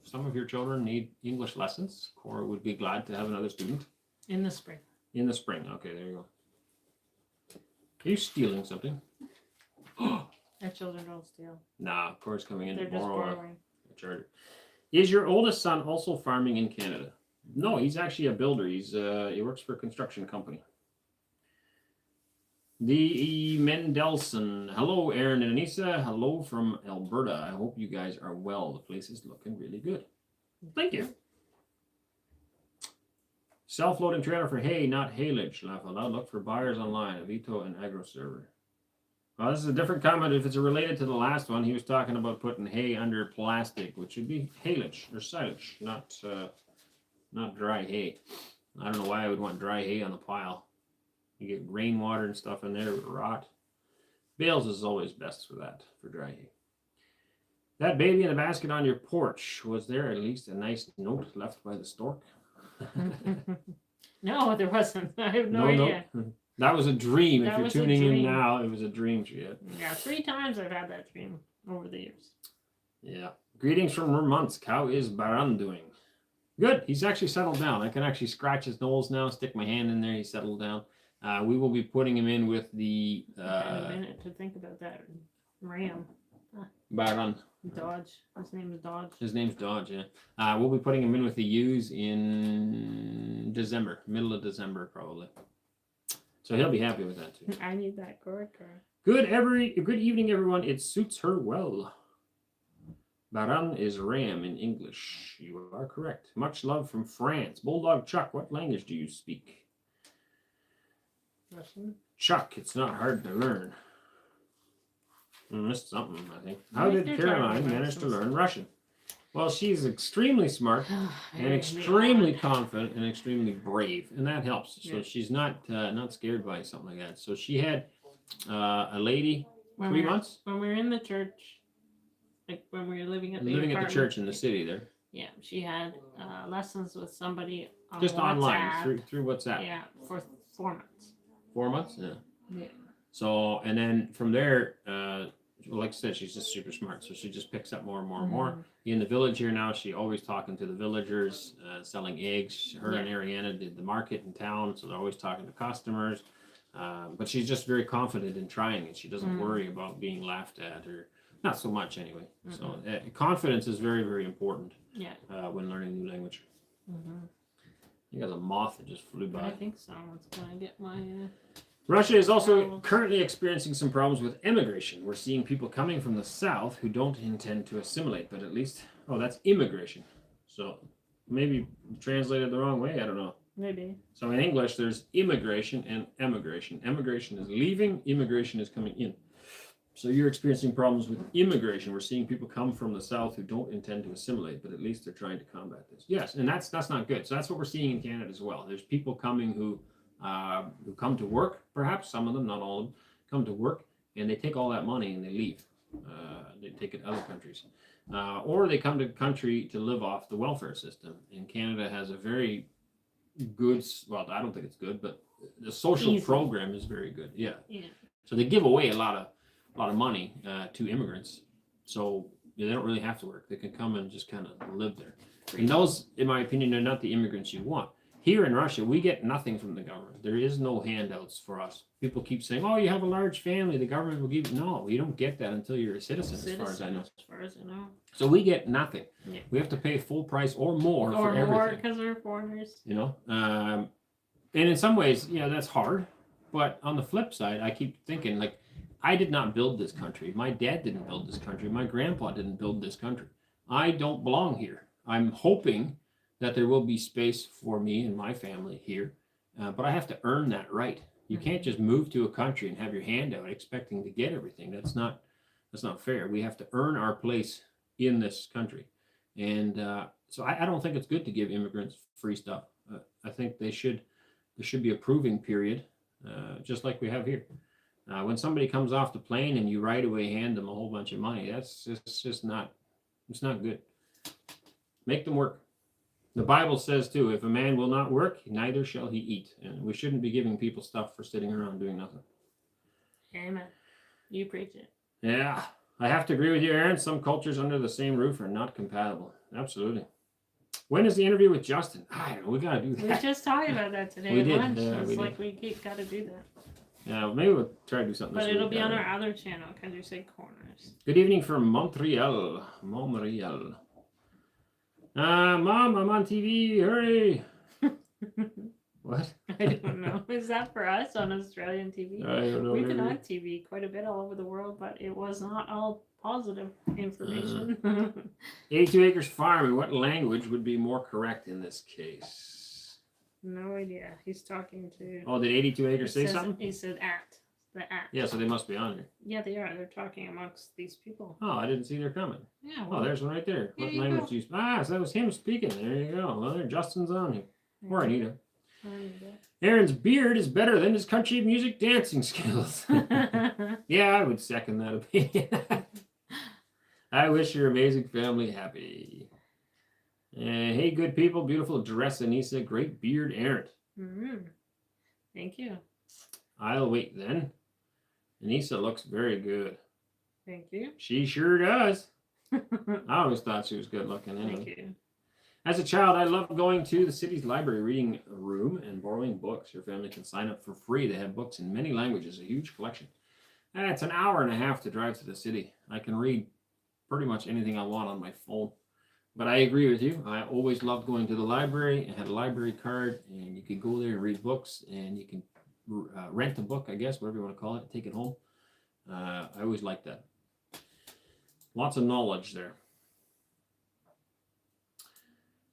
some of your children need English lessons, Cora would be glad to have another student. In the spring. In the spring. Okay, there you go. Are you stealing something? Our children don't steal. Nah, Cora's coming in They're to just borrow borrowing. a charger. Is your oldest son also farming in Canada? No, he's actually a builder. He works for a construction company. D.E. Mendelson. Hello, Arend and Anneesa. Hello from Alberta. I hope you guys are well. The place is looking really good. Thank you. Self-loading trailer for hay, not haylage. Laugh out loud. Look for buyers online. Avito and AgroServer. Well, this is a different comment. If it's related to the last one, he was talking about putting hay under plastic, which would be haylage or silage, not dry hay. I don't know why I would want dry hay on the pile. You get rainwater and stuff in there, it would rot. Bales is always best for that, for dry hay. That baby in the basket on your porch, was there at least a nice note left by the stork? No, there wasn't. I have no idea. That was a dream. That If you're was a tuning in dream. now, it was a dream she had. Yeah, 3 times I've had that dream over the years. Yeah. Greetings from Vermont. How is Baran doing? Good. He's actually settled down. I can actually scratch his nose now, stick my hand in there. He's settled down. We will be putting him in with the Had a minute to think about that. Ram. Baran. Dodge. His name is Dodge. His name's Dodge, yeah. We'll be putting him in with the U's in December, middle of December probably. So he'll be happy with that too. I need that cord card. Good evening, everyone. It suits her well. Baran is ram in English. You are correct. Much love from France. Bulldog Chuck, what language do you speak? Russian. Chuck, it's not hard to learn. I missed something, I think. How Right, did they're Caroline talking about manage to some learn stuff. Russian? Well, she's extremely smart and Very extremely odd. confident and extremely brave, and that helps. So Yeah. she's not scared by something like that. So she had a lady When 3 we were- months When we were in the church, like when we were living at the living at the apartment, church in the city there, Yeah, she had lessons with somebody on just WhatsApp. online through WhatsApp. Yeah, for 4 months. 4 months, yeah. Yeah. So and then from there, like I said, she's just super smart. So she just picks up more and more and more. Mhm. In the village here now, she always talking to the villagers, selling eggs. Her and Yeah. Ariana did the market in town, so they're always talking to customers. But she's just very confident in trying it. She doesn't worry about being laughed at, or not so much anyway. So confidence is very, very important. Yeah. When learning a new language. Mm-hmm. You got a moth that just flew by. I think so. It's gonna get my. Russia is also Problems. currently experiencing some problems with immigration. We're seeing people coming from the south who don't intend to assimilate, but at least, that's immigration. So maybe translated the wrong way, I don't know. Maybe. So in English, there's immigration and emigration. Emigration is leaving, immigration is coming in. So you're experiencing problems with immigration. We're seeing people come from the south who don't intend to assimilate, but at least they're trying to combat this. Yes, and that's not good. So that's what we're seeing in Canada as well. There's people coming who come to work, perhaps some of them, not all of them, come to work, and they take all that money and they leave. They take it to other countries, or they come to the country to live off the welfare system. And Canada has a very good, well, I don't think it's good, but the social Easy. program is very good. Yeah. Yeah. So they give away a lot of money to immigrants, so they don't really have to work. They can come and just kind of live there. And those, in my opinion, are not the immigrants you want. Here in Russia, we get nothing from the government. There is no handouts for us. People keep saying, "Oh, you have a large family. The government will give you." No, you don't get that until you're a citizen, as far as I know. As far as I know. So we get nothing. Yeah. We have to pay full price or more for Or more everything. because we're foreigners. You know, and in some ways, yeah, that's hard. But on the flip side, I keep thinking, like, I did not build this country. My dad didn't build this country. My grandpa didn't build this country. I don't belong here. I'm hoping that there will be space for me and my family here, but I have to earn that right. You can't just move to a country and have your hand out expecting to get everything. That's not fair. We have to earn our place in this country, and so I don't think it's good to give immigrants free stuff. I think there should be a proving period, just like we have here. When somebody comes off the plane and you right away hand them a whole bunch of money, that's just not, it's not good. Make them work. The Bible says too, if a man will not work, neither shall he eat. And we shouldn't be giving people stuff for sitting around doing nothing. Amen. You preach it. Yeah, I have to agree with you, Aaron. Some cultures under the same roof are not compatible. Absolutely. When is the interview with Justin? I don't know. We got to do that. We just talked about that today We at did, lunch. yeah, It's we like we got to do that. Yeah, maybe we'll try to do something But this it'll week. be on our other channel because you say corners. Good evening from Montreal. Montreal. Mom, I'm on TV. Hurry. What? I don't know. Is that for us on Australian TV? I don't know. We've been maybe. on TV quite a bit all over the world, but it was not all positive information. 82 Acres Farm. In what language would be more correct in this case? No idea. He's talking to. Oh, did 82 Acres say says- something? He said at. The at. Yeah, so they must be on here. Yeah, they are. They're talking amongst these people. Oh, I didn't see their comment. Yeah. Oh, there's one right there. There What you language go. do you? Ah, so that was him speaking. There you go. Well, there, Justin's on here. Or Anita. Aaron's beard is better than his country music dancing skills. Yeah, I would second that opinion. I wish your amazing family happy. Hey, good people. Beautiful dress, Anneesa. Great beard, Aaron. Thank you. I'll wait then. Anneesa looks very good. Thank you. She sure does. I always thought she was good looking anyway. Thank you. As a child, I loved going to the city's library reading room and borrowing books. Your family can sign up for free. They have books in many languages, a huge collection. It's an hour and a half to drive to the city. I can read pretty much anything I want on my phone. But I agree with you. I always loved going to the library. I had a library card, and you could go there and read books, and you can rent a book, I guess, whatever you want to call it, take it home. I always liked that. Lots of knowledge there.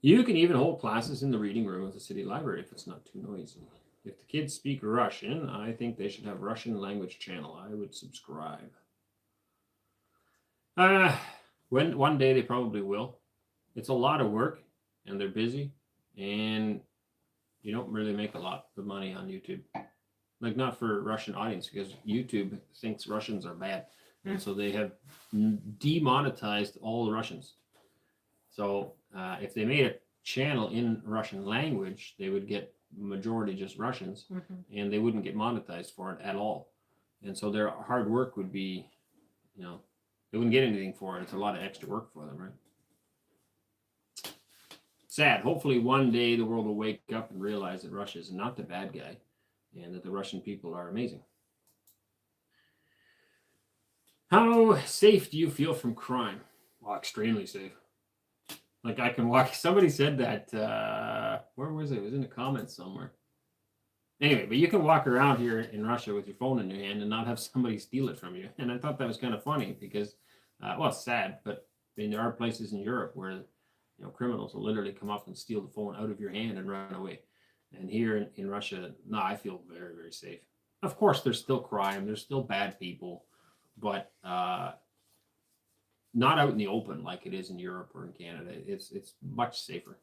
You can even hold classes in the reading room of the city library if it's not too noisy. If the kids speak Russian, I think they should have Russian language channel. I would subscribe. One day they probably will. It's a lot of work, and they're busy, and you don't really make a lot of money on YouTube. Like, not for Russian audience, because YouTube thinks Russians are bad. And so they have demonetized all the Russians. So if they made a channel in Russian language, they would get majority just Russians, and they wouldn't get monetized for it at all. And so their hard work would be, you know, they wouldn't get anything for it. It's a lot of extra work for them, right? Sad. Hopefully one day the world will wake up and realize that Russia is not the bad guy and that the Russian people are amazing. How safe do you feel from crime? Well, extremely safe. Like, I can walk. Somebody said that. Where was it? It was in the comments somewhere. Anyway, but you can walk around here in Russia with your phone in your hand and not have somebody steal it from you. And I thought that was kind of funny because, well, it's sad, but I mean, there are places in Europe where, you know, criminals will literally come up and steal the phone out of your hand and run away. And here in Russia, no, I feel very, very safe. Of course, there's still crime. There's still bad people, but not out in the open like it is in Europe or in Canada. It's much safer.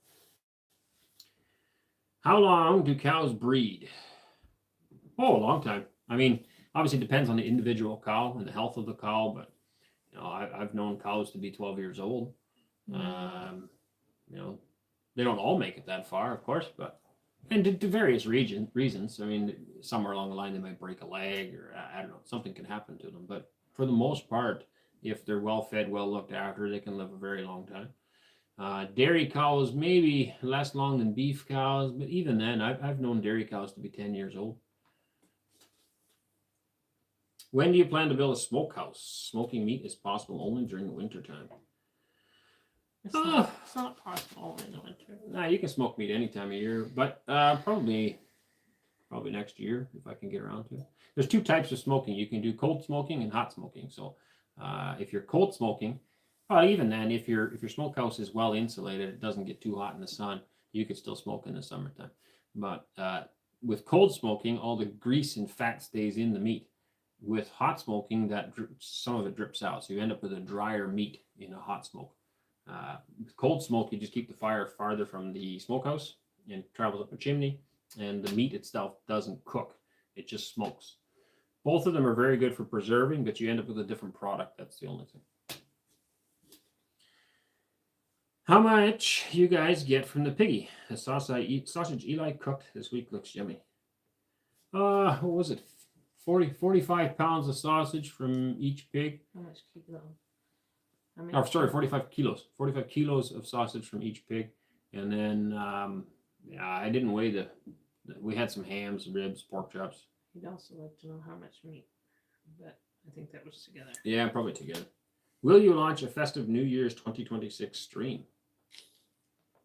How long do cows breed? Oh, a long time. I mean, obviously it depends on the individual cow and the health of the cow, but you know, I've known cows to be 12 years old. You know, they don't all make it that far, of course, but and to various reasons. I mean, somewhere along the line they might break a leg, or I don't know, something can happen to them. But for the most part, if they're well fed, well looked after, they can live a very long time. Dairy cows maybe less long than beef cows, but even then, I've known dairy cows to be 10 years old. When do you plan to build a smokehouse? Smoking meat is possible only during the winter time. It's not possible in the winter. Nah, you can smoke meat any time of year, but probably next year if I can get around to it. There's two types of smoking. You can do cold smoking and hot smoking. So if you're cold smoking, well, even then, if your smokehouse is well insulated, it doesn't get too hot in the sun, you could still smoke in the summertime. But with cold smoking, all the grease and fat stays in the meat. With hot smoking, some of it drips out, so you end up with a drier meat in a hot smoke. With cold smoke, you just keep the fire farther from the smokehouse and travels up a chimney, and the meat itself doesn't cook; it just smokes. Both of them are very good for preserving, but you end up with a different product. That's the only thing. How much you guys get from the piggy? The sausage Eli cooked this week looks yummy. What was it? 45 pounds of sausage from each pig. How much kilo? Oh, sorry, 45 kilos. 45 kilos of sausage from each pig. And then, yeah, I didn't weigh we had some hams, ribs, pork chops. You'd also like to know how much meat, but I think that was together. Yeah, probably together. Will you launch a festive New Year's 2026 stream?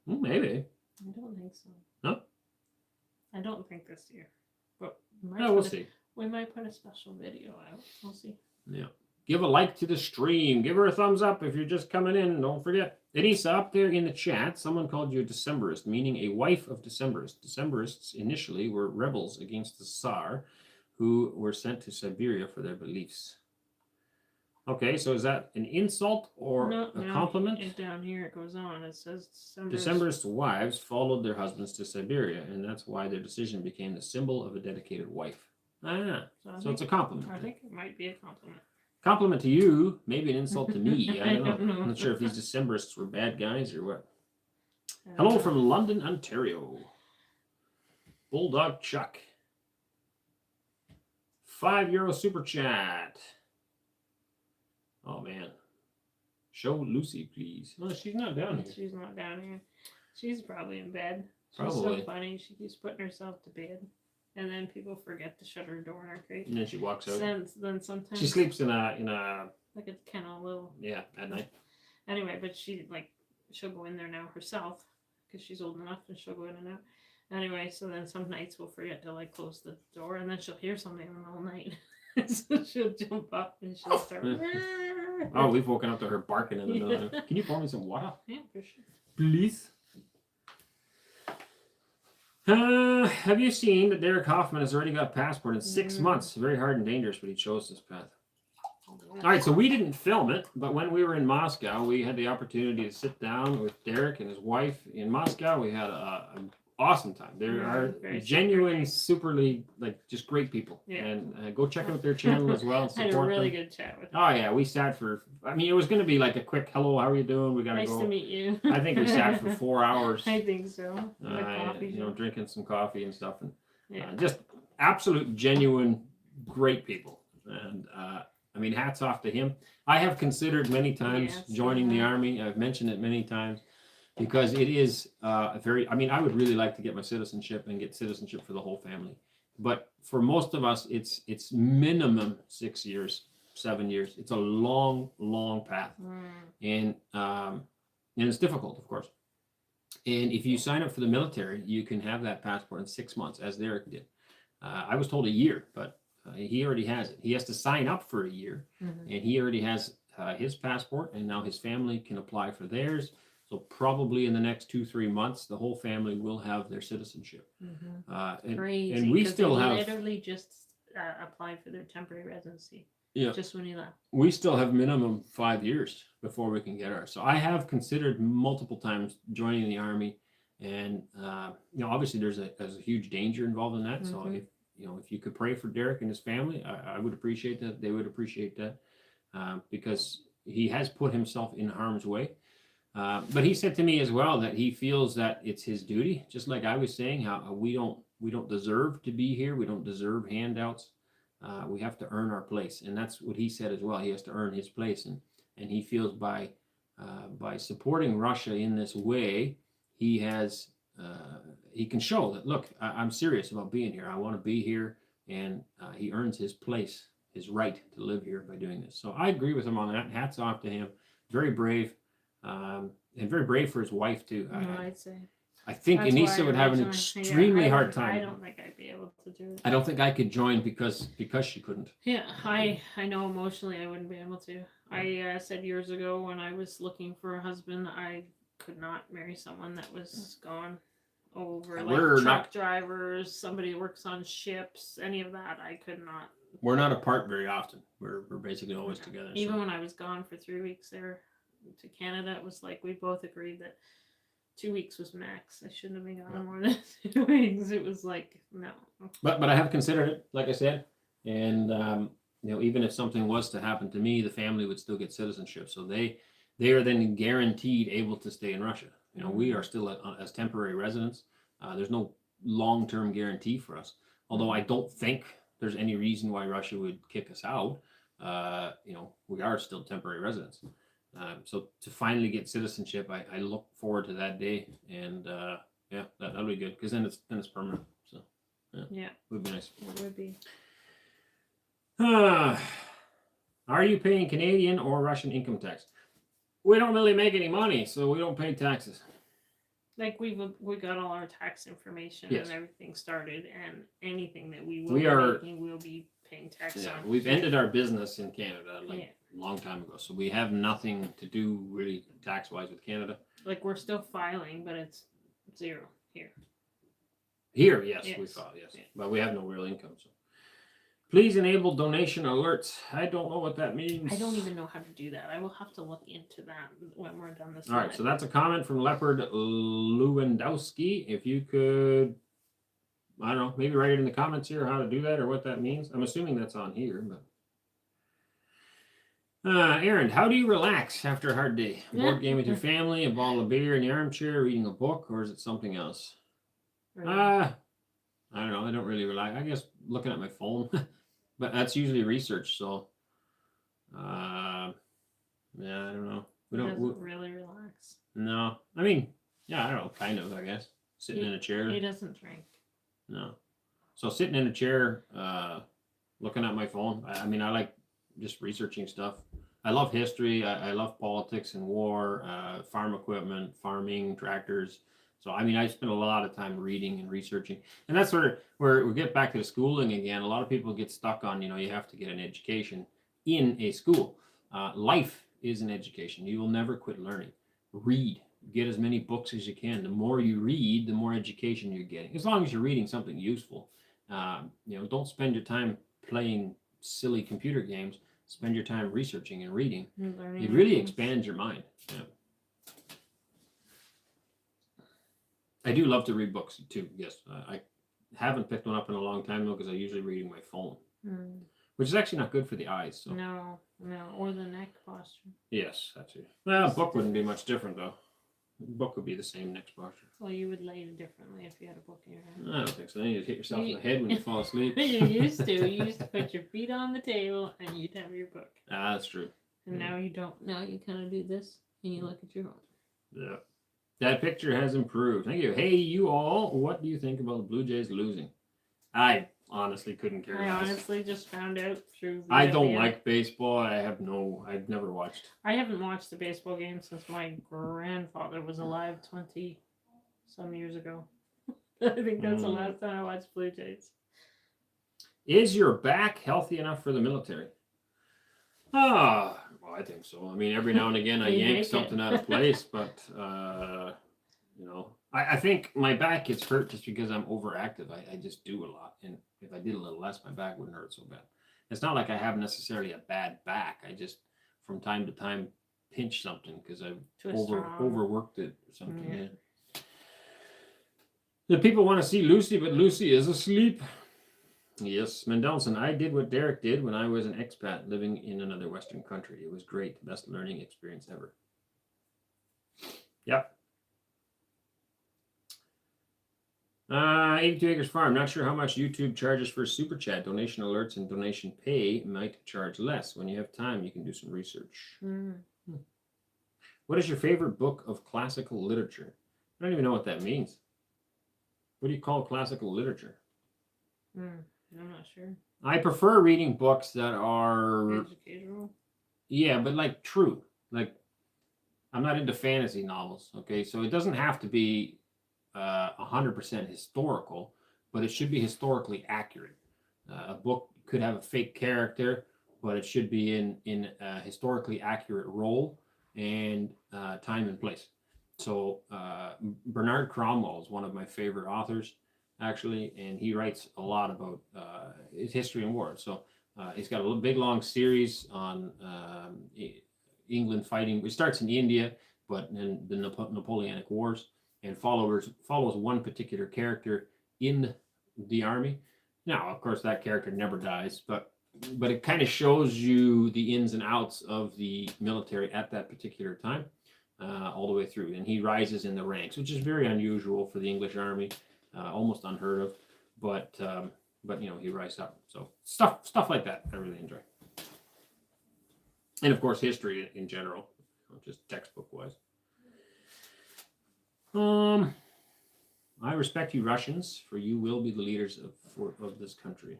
Maybe. I don't think so. No? I don't think this year. But we'll see. We might put a special video out. We'll see. Yeah. Give a like to the stream. Give her a thumbs up if you're just coming in. Don't forget. Anneesa, up there in the chat, someone called you a Decemberist, meaning a wife of Decemberists. Decemberists initially were rebels against the Tsar, who were sent to Siberia for their beliefs. Okay, so is that an insult or a compliment? Down here it goes on. It says Decemberist wives followed their husbands to Siberia, and that's why their decision became the symbol of a dedicated wife. So it's a compliment. I think it might be a compliment. Compliment to you, maybe an insult to me. I don't know. I'm not sure if these Decemberists were bad guys or what. Hello from London, Ontario. Bulldog Chuck. €5 super chat. Oh, man. Show Lucy, please. No, she's not down here. She's not down here. She's probably in bed. She's Probably. so funny. She keeps putting herself to bed. And then people forget to shut her door in her crate. And then she walks out. Then sometimes She sleeps in a like a kennel little. Yeah, at night. Anyway, but she'll go in there now herself because she's old enough and she'll go in and out. Anyway, so then some nights we'll forget to close the door and then she'll hear something in the middle of the night. So she'll jump up and she'll start. Oh, we've woken up to her barking in the middle of the night. Can you pour me some water? Yeah, for sure. Please. Have you seen that Derek Hoffman has already got a passport in 6 months? Very hard and dangerous, but he chose this path. All right, so we didn't film it, but when we were in Moscow, we had the opportunity to sit down with Derek and his wife in Moscow. We had an awesome time. There are genuine, superly, just great people. Yeah. And go check out their channel as well. And support I had a really them. good chat with them. Oh, yeah, we sat for, it was going to be like a quick, hello, how are you doing? We got to go. Nice to meet you. I think we sat for 4 hours. I think so. Drinking some coffee and stuff. And yeah. Just absolute, genuine, great people. And, hats off to him. I have considered many times joining the Army. I've mentioned it many times because it is I would really like to get my citizenship and get citizenship for the whole family. But for most of us, it's minimum 6 years, 7 years. It's a long, long path. And it's difficult, of course. And if you sign up for the military, you can have that passport in 6 months, as Derek did. I was told a year, but he already has it. He has to sign up for a year, and he already has his passport, and now his family can apply for theirs. So probably in the next 2-3 months, the whole family will have their citizenship. Crazy. And we still have literally just applied for their temporary residency. Yeah. Just when he left. We still have minimum 5 years before we can get ours. So I have considered multiple times joining the Army, and obviously there's a huge danger involved in that. So if you could pray for Derek and his family, I would appreciate that. They would appreciate that because he has put himself in harm's way. But he said to me as well that he feels that it's his duty, just like I was saying, how we don't deserve to be here. We don't deserve handouts. We have to earn our place. And that's what he said as well. He has to earn his place. And he feels by supporting Russia in this way, he has he can show that, look, I'm serious about being here. I want to be here. And he earns his place, his right to live here by doing this. So I agree with him on that. Hats off to him. Very brave. And very brave for his wife, too. I'd say. I think Anneesa would have an extremely hard time. I don't think I'd be able to do it. I don't think I could join because she couldn't. Yeah, I know emotionally I wouldn't be able to. I said years ago when I was looking for a husband, I could not marry someone that was gone over truck drivers, somebody who works on ships, any of that. I could not. We're not apart very often. We're basically always together. Even when I was gone for 3 weeks there to Canada, it was like we both agreed that 2 weeks was max. I shouldn't have been gone more than 2 weeks. It was like, no. But I have considered it. Like I said, And even if something was to happen to me, the family would still get citizenship. So they are then guaranteed able to stay in Russia. We are still as temporary residents. There's no long-term guarantee for us. Although I don't think there's any reason why Russia would kick us out. We are still temporary residents. So to finally get citizenship, I look forward to that day, and that'll be good because then it's permanent. So Yeah, would be nice. it would be. Are you paying Canadian or Russian income tax? We don't really make any money, so we don't pay taxes. Like we got all our tax information Yes. and everything started, and anything that we will We be are- making, we'll be paying tax Yeah, on. we've ended our business in Canada Yeah. a long time ago, so we have nothing to do really tax-wise with Canada. Like we're still filing, but it's zero here. Here, yes, we Yes. file, yes, Yeah. but we have no real income. So, please enable donation alerts. I don't know what that means. I don't even know how to do that. I will have to look into that when we're done this. All right, so that's a comment from Leopard Lewandowski. If you could, I don't know, maybe write it in the comments here how to do that or what that means. I'm assuming that's on here, but. Arend, how do you relax after a hard day? A board game with your family, a bottle of beer in the armchair, reading a book, or is it something else? I don't know. I don't really relax. I guess looking at my phone, but that's usually research. So, I don't know. We don't really relax. No, I mean, yeah, I don't know, kind of. I guess sitting in a chair. He doesn't drink. No, so sitting in a chair, looking at my phone. I mean, I like just researching stuff. I love history. I love politics and war, farm equipment, farming, tractors. So, I mean, I spend a lot of time reading and researching. And that's sort of where we get back to the schooling again. A lot of people get stuck on, you have to get an education in a school. Life is an education. You will never quit learning. Read. Get as many books as you can. The more you read, the more education you're getting. As long as you're reading something useful. Don't spend your time playing silly computer games. Spend your time researching and reading. It really expands your mind. Yeah. I do love to read books too. Yes, I haven't picked one up in a long time though because I usually reading my phone, which is actually not good for the eyes. So. No, or the neck posture. Yes, that's it. Well, a book wouldn't be much different though. A book would be the same neck posture. Well, you would lay it differently if you had a book in your hand. I don't think so. Then you'd hit yourself in the head when you fall asleep. You used to. You used to put your feet on the table and you'd have your book. That's true. And now you don't. Now you kind of do this and you look at your phone. Yeah. That picture has improved. Thank you. Hey, you all, what do you think about the Blue Jays losing? I honestly couldn't care less. I honestly just found out through. I don't like baseball. I've never watched. I haven't watched a baseball game since my grandfather was alive 20-some years ago. I think that's the last time I watched Blue Jays. Is your back healthy enough for the military? Well, I think so. I mean, every now and again I yank something out of place, but I think my back gets hurt just because I'm overactive. I just do a lot, and if I did a little less, my back wouldn't hurt so bad. It's not like I have necessarily a bad back. I just from time to time pinch something because I've overworked it or something. Yeah. The people want to see Lucy, but Lucy is asleep. Yes, Mendelson, I did what Derek did when I was an expat living in another Western country. It was great. Best learning experience ever. Yep. 82 Acres Farm. Not sure how much YouTube charges for super chat. Donation alerts and donation pay might charge less. When you have time, you can do some research. What is your favorite book of classical literature? I don't even know what that means. What do you call classical literature? I'm not sure. I prefer reading books that are educational. Yeah, but like true. Like I'm not into fantasy novels. Okay, so it doesn't have to be 100% historical, but it should be historically accurate. A book could have a fake character, but it should be in a historically accurate role and time and place. So Bernard Cromwell is one of my favorite authors, actually, and he writes a lot about his history and war. So he's got a big long series on England fighting. It starts in India, but then the Napoleonic Wars, and follows one particular character in the army. Now, of course, that character never dies, but it kind of shows you the ins and outs of the military at that particular time, all the way through. And he rises in the ranks, which is very unusual for the English army, almost unheard of. But you know, he rises up. So stuff like that, I really enjoy. And of course, history in general, just textbook wise. I respect you, Russians, for you will be the leaders of this country.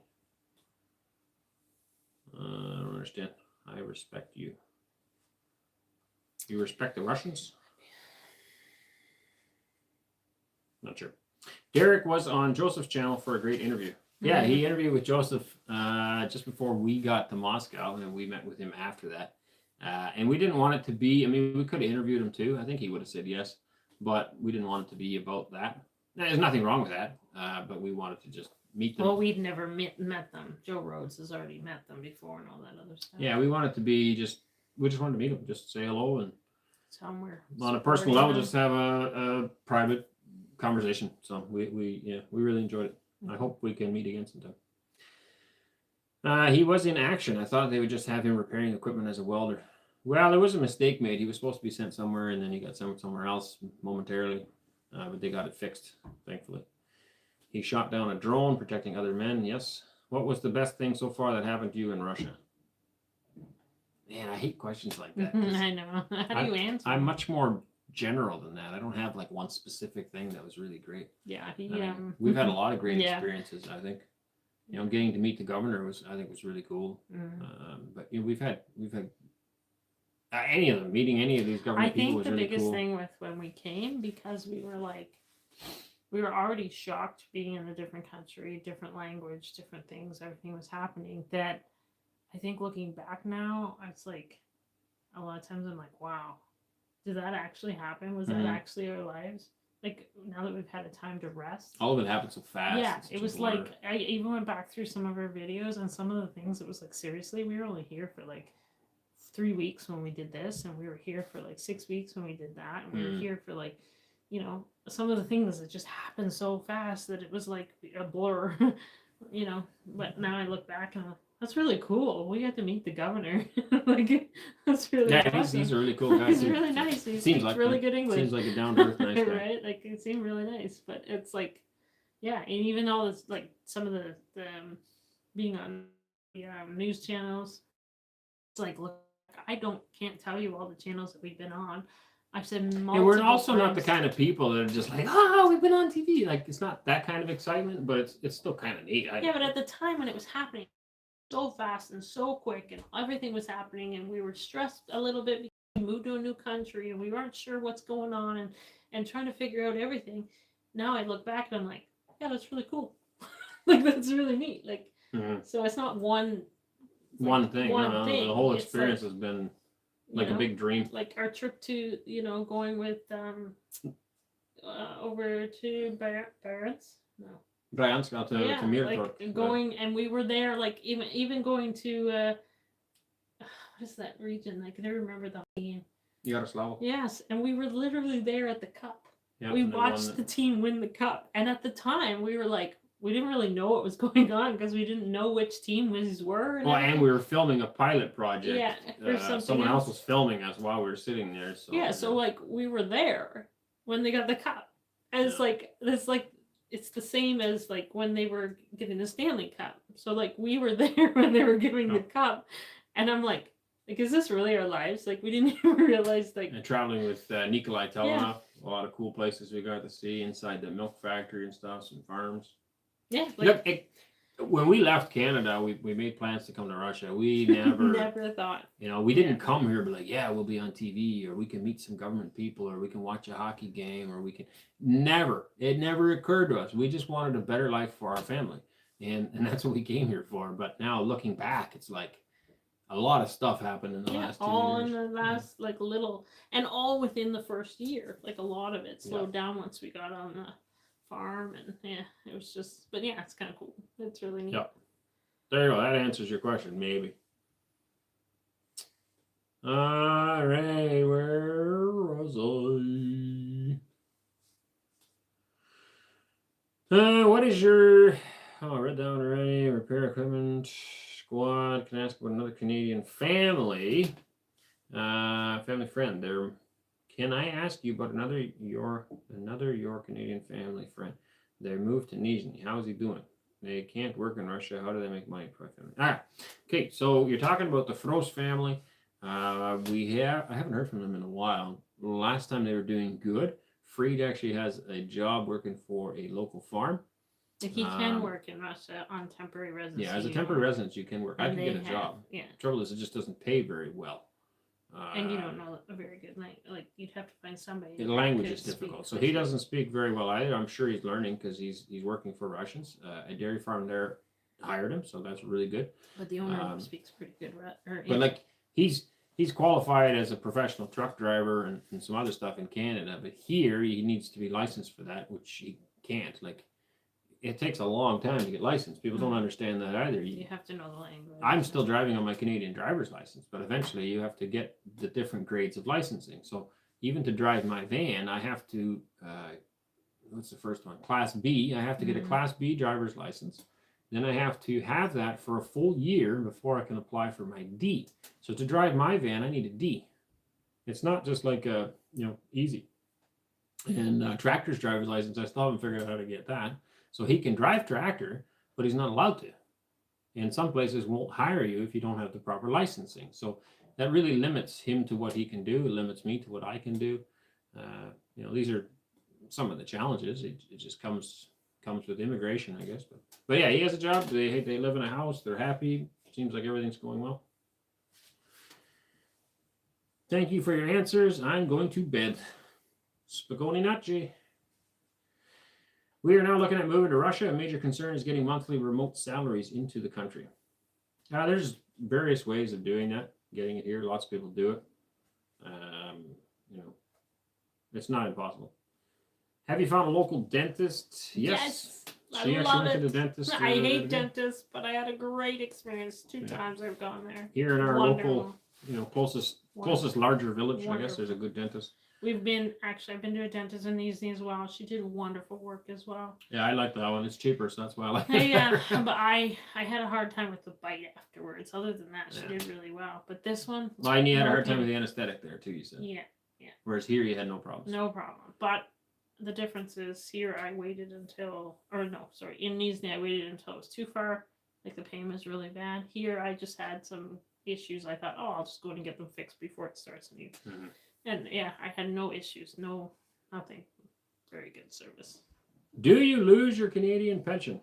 I don't understand. I respect you. You respect the Russians? Not sure. Derek was on Joseph's channel for a great interview. Yeah, he interviewed with Joseph just before we got to Moscow, and we met with him after that. And we didn't want it to be, I mean, we could have interviewed him too. I think he would have said yes, but we didn't want it to be about that. Now, there's nothing wrong with that, but we wanted to just meet them. Well, we'd never met them. Joe Rhodes has already met them before and all that other stuff. Yeah, we wanted to be we just wanted to meet them, just say hello and somewhere on a personal level, just have a private conversation. So we really enjoyed it. I hope we can meet again sometime. He was in action. I thought they would just have him repairing equipment as a welder. Well, there was a mistake made. He was supposed to be sent somewhere, and then he got sent somewhere else momentarily. But they got it fixed, thankfully. He shot down a drone protecting other men. Yes. What was the best thing so far that happened to you in Russia? Man, I hate questions like that. I know. How do you answer? I'm much more general than that. I don't have like one specific thing that was really great. Yeah, we've had a lot of great experiences. I think, you know, getting to meet the governor was really cool. But you know, we've had any of them, meeting any of these government people was really cool. I think the biggest thing with when we came, because we were already shocked being in a different country, different language, different things, everything was happening, that I think looking back now, it's like a lot of times I'm like, wow, did that actually happen? Was that actually our lives? Like, now that we've had a time to rest. All of it happened so fast. Yeah, it was like, I even went back through some of our videos, and some of the things, it was like, seriously, we were only here for like 3 weeks when we did this, and we were here for like 6 weeks when we did that, and we were here for like, you know, some of the things that just happened so fast that it was like a blur, you know. But now I look back and I'm like, that's really cool. We got to meet the governor. Like, that's really awesome. He's a really cool guy. He's really nice. He speaks like really good English. Seems like a down to earth nice guy. Right? Like, it seemed really nice. But it's like, yeah, and even all this, like some of the being on the news channels, it's like, look, I can't tell you all the channels that we've been on. I've said multiple and we're also times. not the kind of people that are just like, oh, we've been on TV. Like, it's not that kind of excitement, but it's still kind of neat. Yeah, but at the time when it was happening so fast and so quick, and everything was happening, and we were stressed a little bit because we moved to a new country and we weren't sure what's going on, and trying to figure out everything. Now I look back and I'm like, yeah, that's really cool. Like, that's really neat. Like, so it's not one thing. The whole experience has been like a big dream. Like our trip to, you know, going with over to Barents. No. Bryansk out to Mirtort. Like going, and we were there, like even going to what is that region? I can never remember the name. Yaroslav. Yes, and we were literally there at the cup. Yep, we watched the team win the cup, and at the time we were like, we didn't really know what was going on because we didn't know which team these were. And we were filming a pilot project. Yeah, someone else was filming us while we were sitting there. So yeah, so like we were there when they got the cup. And it's the same as like when they were getting the Stanley Cup. So like we were there when they were giving the cup, and I'm like, is this really our lives? Like, we didn't even realize, like. And traveling with Nikolai Telenov, a lot of cool places we got to see inside the milk factory and stuff, some farms. Yeah. Like, when we left Canada, we made plans to come to Russia. We never thought. You know, we didn't come here, but like, yeah, we'll be on TV, or we can meet some government people, or we can watch a hockey game, or we can. It never occurred to us. We just wanted a better life for our family, and that's what we came here for. But now looking back, it's like a lot of stuff happened in the last 2 years. All in the last like little, and all within the first year. Like a lot of it slowed down once we got on the farm, and it was just. But yeah, it's kind of cool. It's really neat. Yep. There you go. That answers your question, maybe. All right, where was I? Oh, I read that one already. Repair equipment squad. Can I ask about another Canadian family? Family friend. There. Can I ask you about another your Canadian family friend? They moved to Nizhny. How's he doing? They can't work in Russia. How do they make money? Okay. So you're talking about the Frost family. I haven't heard from them in a while. Last time they were doing good. Freed actually has a job working for a local farm. Like he can work in Russia on temporary residency. Yeah, as a temporary resident, you can work. I And can they get a job. Yeah. The trouble is, it just doesn't pay very well. And you don't know a very good language. Like you'd have to find somebody. The language is difficult, so he doesn't speak very well either. I'm sure he's learning because he's working for Russians. A dairy farm there hired him, so that's really good. But the owner speaks pretty good. But like he's qualified as a professional truck driver and some other stuff in Canada, but here he needs to be licensed for that, which he can't. Like it takes a long time to get licensed. People don't understand that either. You have to know the language. I'm still driving on my Canadian driver's license, but eventually you have to get the different grades of licensing. So even to drive my van, I have to, what's the first one? Class B. I have to get a Class B driver's license. Then I have to have that for a full year before I can apply for my D. So to drive my van, I need a D. It's not just like easy. And tractor's driver's license, I still haven't figured out how to get that. So he can drive tractor, but he's not allowed to. And some places won't hire you if you don't have the proper licensing. So that really limits him to what he can do. It limits me to what I can do. These are some of the challenges. It just comes with immigration, I guess. But yeah, he has a job. They live in a house. They're happy. Seems like everything's going well. Thank you for your answers. I'm going to bed. Spagoni Nachi. We are now looking at moving to Russia. A major concern is getting monthly remote salaries into the country. There's various ways of doing that, getting it here. Lots of people do it. It's not impossible. Have you found a local dentist? Yes. She I love actually went it. to the dentist. I hate dentists, but I had a great experience 2 times I've gone there. Here in our local, closest larger village, I guess there's a good dentist. I've been to a dentist in Anneesa as well. She did wonderful work as well. Yeah, I like that one. It's cheaper, so that's why I like it. Yeah, but I had a hard time with the bite afterwards. Other than that, she did really well. But this one... Well, and you had a hard time with the anesthetic there, too, you said. Yeah. Whereas here, you had no problems. No problem. But the difference is here I waited until... in Anneesa, I waited until it was too far. Like, the pain was really bad. Here, I just had some issues. I thought, I'll just go and get them fixed before it starts anew. Mm-hmm. And yeah, I had no issues, nothing. Very good service. Do you lose your Canadian pension?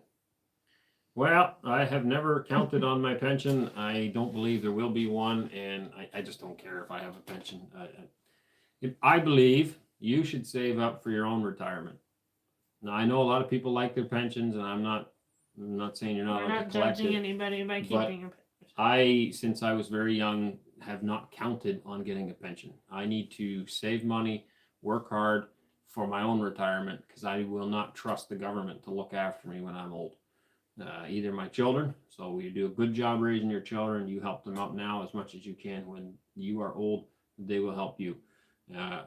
Well, I have never counted on my pension. I don't believe there will be one, and I just don't care if I have a pension. I believe you should save up for your own retirement. Now, I know a lot of people like their pensions, and I'm not saying you're not allowed to collect it. We're not judging anybody by keeping a pension. Since I was very young, have not counted on getting a pension. I need to save money, work hard for my own retirement, because I will not trust the government to look after me when I'm old. Either my children, so you do a good job raising your children, you help them out now as much as you can. When you are old, they will help you.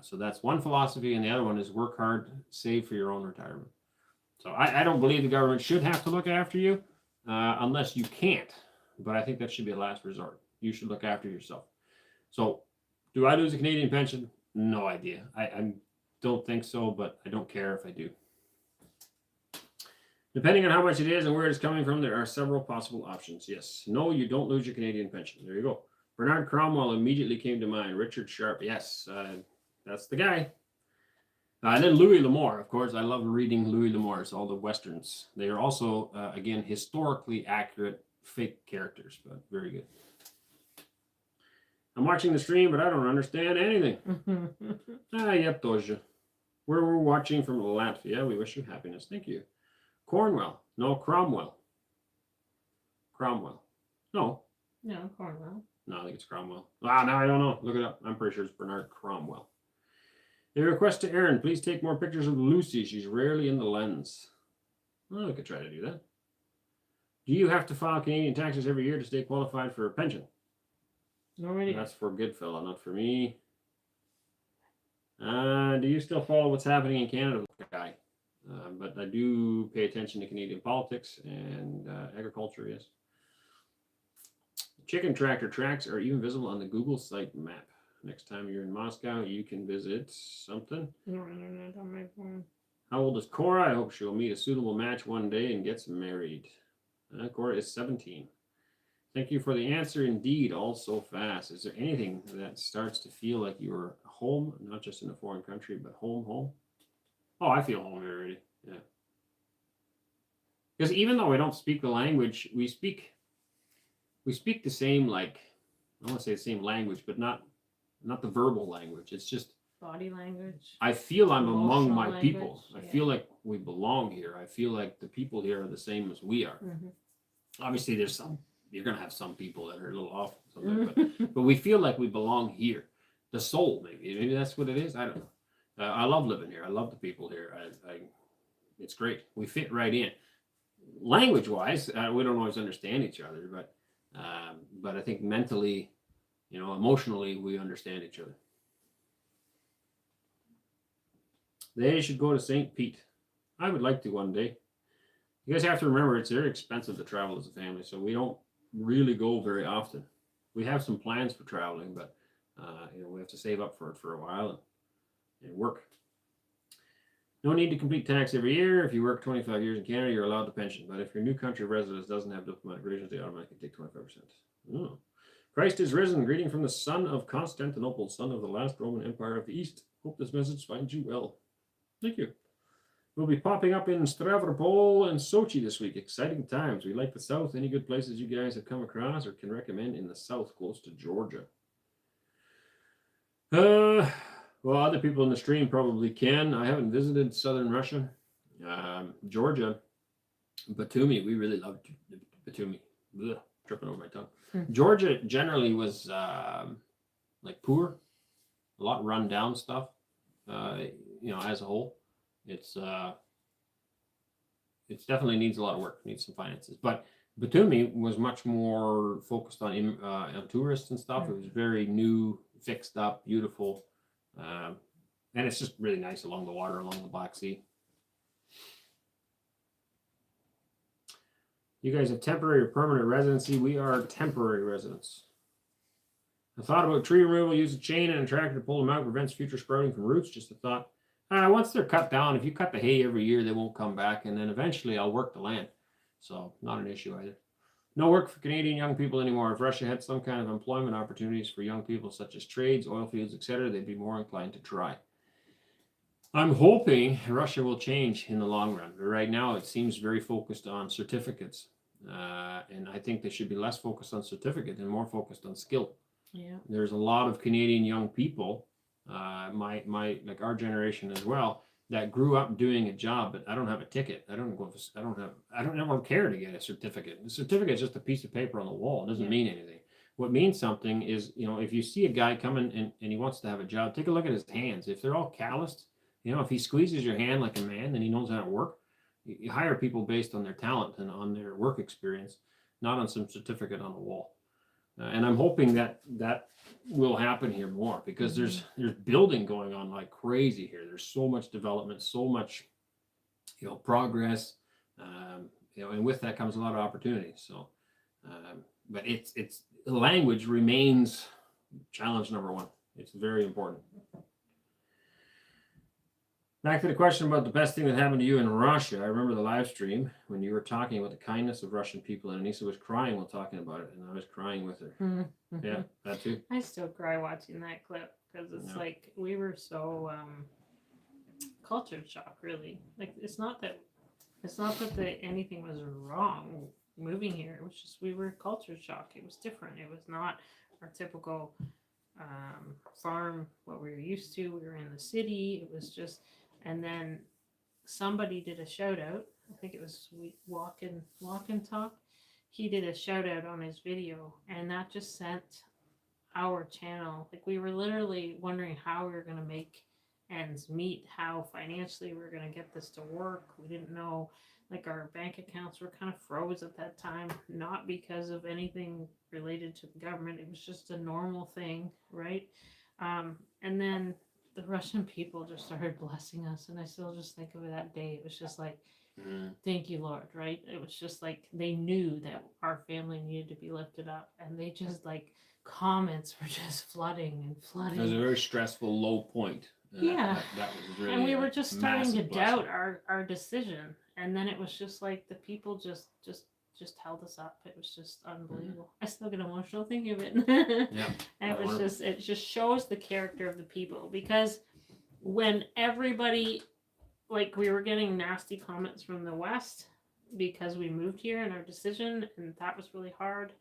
So that's one philosophy, and the other one is work hard, save for your own retirement. So I don't believe the government should have to look after you unless you can't, but I think that should be a last resort. You should look after yourself. So, do I lose a Canadian pension? No idea. I don't think so, but I don't care if I do. Depending on how much it is and where it's coming from, there are several possible options. Yes. No, you don't lose your Canadian pension. There you go. Bernard Cromwell immediately came to mind. Richard Sharp. Yes, that's the guy. And then Louis L'Amour, of course. I love reading Louis L'Amour's, all the Westerns. They are also, again, historically accurate fake characters, but very good. I'm watching the stream, but I don't understand anything. Yep, Doja. We're watching from Latvia. We wish you happiness. Thank you. Cornwell. No, Cromwell. Cromwell. No. No, Cornwell. No, I think it's Cromwell. No, I don't know. Look it up. I'm pretty sure it's Bernard Cromwell. A request to Aaron. Please take more pictures of Lucy. She's rarely in the lens. Well, we could try to do that. Do you have to file Canadian taxes every year to stay qualified for a pension? No idea. That's for Goodfellow, not for me. Do you still follow what's happening in Canada, guy? But I do pay attention to Canadian politics and agriculture, yes. Chicken tractor tracks are even visible on the Google site map. Next time you're in Moscow, you can visit something. No internet on my phone. How old is Cora? I hope she'll meet a suitable match one day and gets married. Cora is 17. Thank you for the answer. Indeed, all so fast. Is there anything that starts to feel like you're home, not just in a foreign country, but home? Oh, I feel home here already. Yeah. Because even though I don't speak the language, we speak the same, like, I don't want to say the same language, but not the verbal language. It's just body language. I feel I'm among Emotional my language, people. I yeah. feel like we belong here. I feel like the people here are the same as we are. Mm-hmm. Obviously, you're going to have some people that are a little off, but we feel like we belong here. The soul, maybe that's what it is. I don't know. I love living here. I love the people here. It's great. We fit right in. Language-wise, we don't always understand each other, but I think mentally, emotionally, we understand each other. They should go to St. Pete. I would like to one day. You guys have to remember it's very expensive to travel as a family, so we don't really go very often. We have some plans for traveling, but we have to save up for it for a while and work. No need to complete tax every year. If you work 25 years in Canada, you're allowed the pension. But if your new country of residence doesn't have diplomatic relations, they automatically take 25%. Oh. Christ is risen. Greeting from the son of Constantinople, son of the last Roman Empire of the East. Hope this message finds you well. Thank you. We'll be popping up in Stavropol and Sochi this week. Exciting times. We like the South. Any good places you guys have come across or can recommend in the South, close to Georgia? Well, other people in the stream probably can. I haven't visited southern Russia. Georgia, Batumi. We really loved Batumi. Ugh, tripping over my tongue. Georgia generally was like poor, a lot run down stuff. As a whole, it's definitely needs a lot of work, needs some finances. But Batumi was much more focused on tourists and stuff. It was very new, fixed up, beautiful, and it's just really nice along the water, along the Black Sea. You guys have temporary or permanent residency. We are temporary residents. I thought about tree removal. Use a chain and a tractor to pull them out. Prevents future sprouting from roots. Just a thought. Once they're cut down, if you cut the hay every year, they won't come back. And then eventually I'll work the land. So not an issue either. No work for Canadian young people anymore. If Russia had some kind of employment opportunities for young people, such as trades, oil fields, etc., they'd be more inclined to try. I'm hoping Russia will change in the long run. But right now, it seems very focused on certificates. And I think they should be less focused on certificate and more focused on skill. Yeah. There's a lot of Canadian young people, like our generation as well, that grew up doing a job, but I don't have a ticket. I don't ever care to get a certificate. The certificate is just a piece of paper on the wall. It doesn't mean anything. What means something is, if you see a guy coming and he wants to have a job, take a look at his hands. If they're all calloused, if he squeezes your hand like a man, then he knows how to work. You hire people based on their talent and on their work experience, not on some certificate on the wall. And I'm hoping that will happen here more because there's building going on like crazy here. There's so much development, so much, progress, and with that comes a lot of opportunities. So, but it's the language remains challenge number one. It's very important. Back to the question about the best thing that happened to you in Russia. I remember the live stream when you were talking about the kindness of Russian people, and Anneesa was crying while talking about it, and I was crying with her. Mm-hmm. Yeah, that too. I still cry watching that clip because it's like we were so culture shock, really. Like it's not that anything was wrong moving here. It was just we were culture shock. It was different. It was not our typical farm, what we were used to. We were in the city. It was just. And then somebody did a shout out. I think it was Walk and Talk. He did a shout out on his video, and that just sent our channel. Like we were literally wondering how we were going to make ends meet, how financially we were going to get this to work. We didn't know. Like our bank accounts were kind of froze at that time, not because of anything related to the government. It was just a normal thing, right? And then the Russian people just started blessing us, and I still just think of it that day. It was just like, thank you, Lord, right? It was just like they knew that our family needed to be lifted up, and they just like comments were just flooding and flooding. It was a very stressful low point. Yeah. That was really And we were just starting to massive blessing. doubt our decision, and then it was just like the people just held us up. It was just unbelievable. I still get emotional thinking of it. Yeah. And it just shows the character of the people, because when everybody, like, we were getting nasty comments from the West because we moved here and our decision, and that was really hard.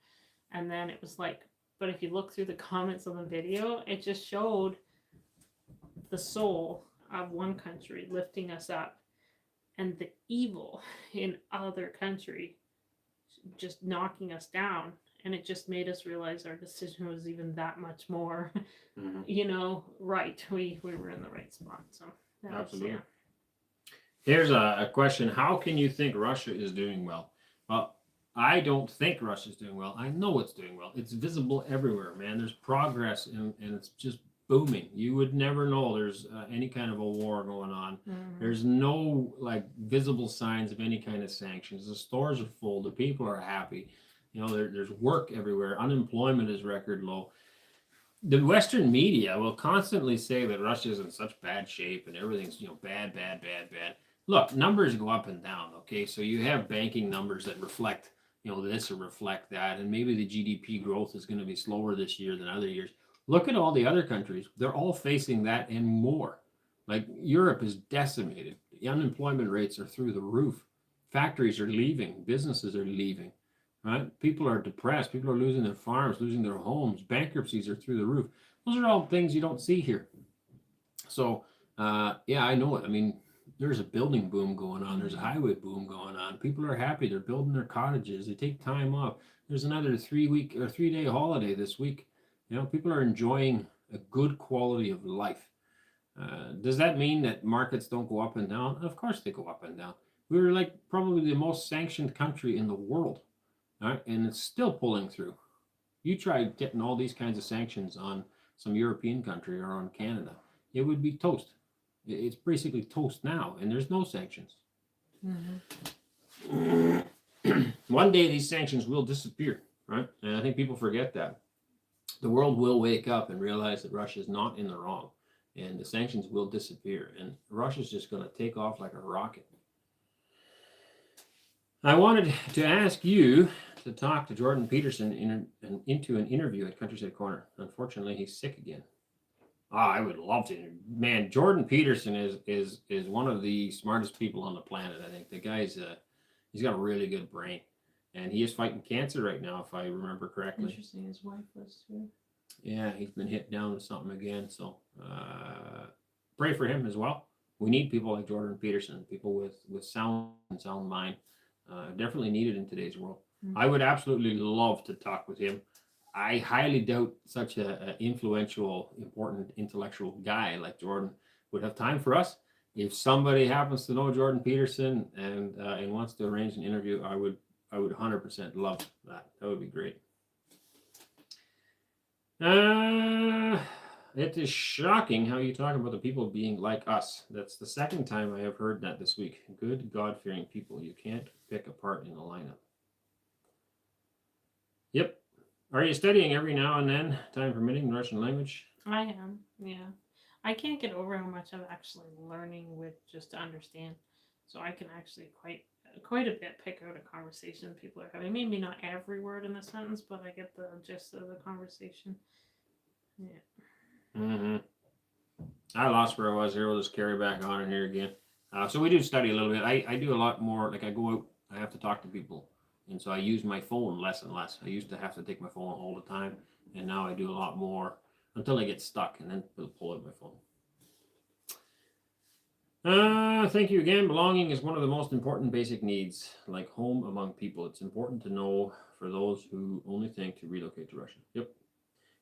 And then it was like, but if you look through the comments on the video, it just showed the soul of one country lifting us up, and the evil in other country just knocking us down. And it just made us realize our decision was even that much more, right. We were in the right spot. So absolutely. Here's a question. How can you think Russia is doing well? Well, I don't think Russia's doing well. I know it's doing well. It's visible everywhere, man. There's progress, and it's just booming. You would never know there's any kind of a war going on. There's no like visible signs of any kind of sanctions. The stores are full. The people are happy. There's work everywhere. Unemployment is record low. The Western media will constantly say that Russia's in such bad shape and everything's bad. Look, numbers go up and down. Okay, so you have banking numbers that reflect this or reflect that, and maybe the GDP growth is going to be slower this year than other years. Look at all the other countries. They're all facing that and more. Like Europe is decimated. The unemployment rates are through the roof. Factories are leaving. Businesses are leaving. Right? People are depressed. People are losing their farms, losing their homes. Bankruptcies are through the roof. Those are all things you don't see here. So, yeah, I know it. I mean, there's a building boom going on. There's a highway boom going on. People are happy. They're building their cottages. They take time off. There's another 3-day holiday this week. People are enjoying a good quality of life. Does that mean that markets don't go up and down? Of course they go up and down. We're like probably the most sanctioned country in the world, right? And it's still pulling through. You try getting all these kinds of sanctions on some European country or on Canada, it would be toast. It's basically toast now, and there's no sanctions. One day these sanctions will disappear, right? And I think people forget that. The world will wake up and realize that Russia is not in the wrong, and the sanctions will disappear, and Russia's just going to take off like a rocket. I wanted to ask you to talk to Jordan Peterson into an interview at Countryside Corner. Unfortunately, he's sick again. I would love to. Man, Jordan Peterson is one of the smartest people on the planet. I think the guy's he's got a really good brain, and he is fighting cancer right now, if I remember correctly. Interesting. His wife was too. Yeah, he's been hit down with something again. So pray for him as well. We need people like Jordan Peterson, people with sound mind. Definitely needed in today's world. I would absolutely love to talk with him. I highly doubt such an influential, important, intellectual guy like Jordan would have time for us. If somebody happens to know Jordan Peterson and wants to arrange an interview, I would 100% love that. That would be great. It is shocking how you talk about the people being like us. That's the second time I have heard that this week. Good God-fearing people. You can't pick a part in the lineup. Yep. Are you studying every now and then, time permitting, the Russian language? I am, yeah. I can't get over how much I'm actually learning with just to understand. So I can actually quite a bit pick out a conversation people are having. Maybe not every word in the sentence, but I get the gist of the conversation. Yeah. I lost where I was here. We'll just carry back on in here again. So we do study a little bit. I do a lot more, like I go out, I have to talk to people. And so I use my phone less and less. I used to have to take my phone all the time. And now I do a lot more until I get stuck and then pull out my phone. Thank you again. Belonging is one of the most important basic needs, like home among people. It's important to know for those who only think to relocate to Russia. Yep.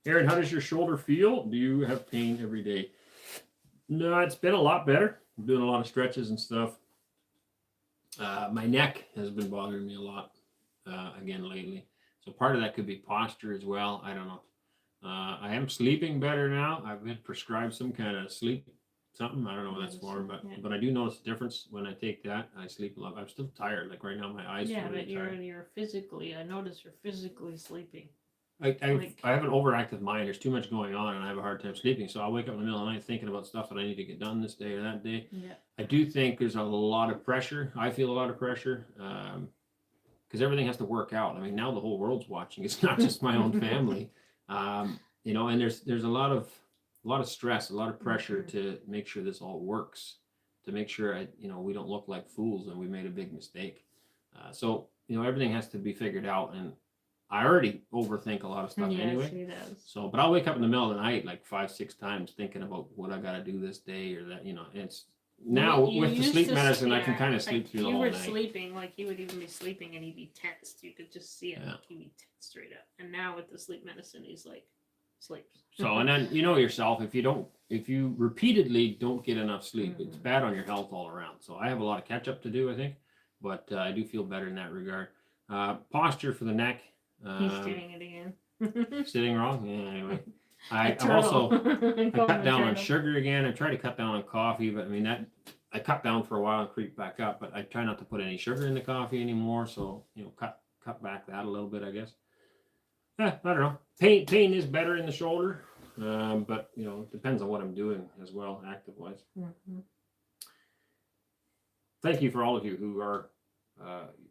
Aaron, how does your shoulder feel? Do you have pain every day? No, it's been a lot better. I'm doing a lot of stretches and stuff. My neck has been bothering me a lot again lately. So part of that could be posture as well. I don't know. I am sleeping better now. I've been prescribed some kind of sleep something. I don't know what that's for, Medicine, yeah. but I do notice a difference when I take that. I sleep a lot. I'm still tired. Like right now, my eyes Yeah, feel really but you're tired. you're physically. I notice you're physically sleeping. I have an overactive mind. There's too much going on, and I have a hard time sleeping. So I'll wake up in the middle of the night thinking about stuff that I need to get done this day or that day. Yeah. I do think there's a lot of pressure. I feel a lot of pressure because everything has to work out. I mean, now the whole world's watching. It's not just my own family, and there's a lot of stress, a lot of pressure to make sure this all works, to make sure we don't look like fools and we made a big mistake. So everything has to be figured out, and I already overthink a lot of stuff anyway. She does. So, but I'll wake up in the middle of the night like 5-6 times thinking about what I got to do this day or that. It's now You with the used sleep to medicine, I can yeah, kind of sleep like through the you whole were night. sleeping, like he would even be sleeping and he'd be tensed. You could just see it, Yeah. like he'd be tensed straight up. And now with the sleep medicine, he's like sleeps. So, and then yourself, if you repeatedly don't get enough sleep, it's bad on your health all around. So I have a lot of catch up to do, I think, but I do feel better in that regard. Posture for the neck. He's doing it again. Sitting wrong. Yeah, anyway. I'm also I cut down on sugar again. I try to cut down on coffee, but I mean that I cut down for a while and creep back up. But I try not to put any sugar in the coffee anymore. So cut back that a little bit, I guess. I don't know. Pain is better in the shoulder, but it depends on what I'm doing as well, active wise. Mm-hmm. Thank you for all of you who are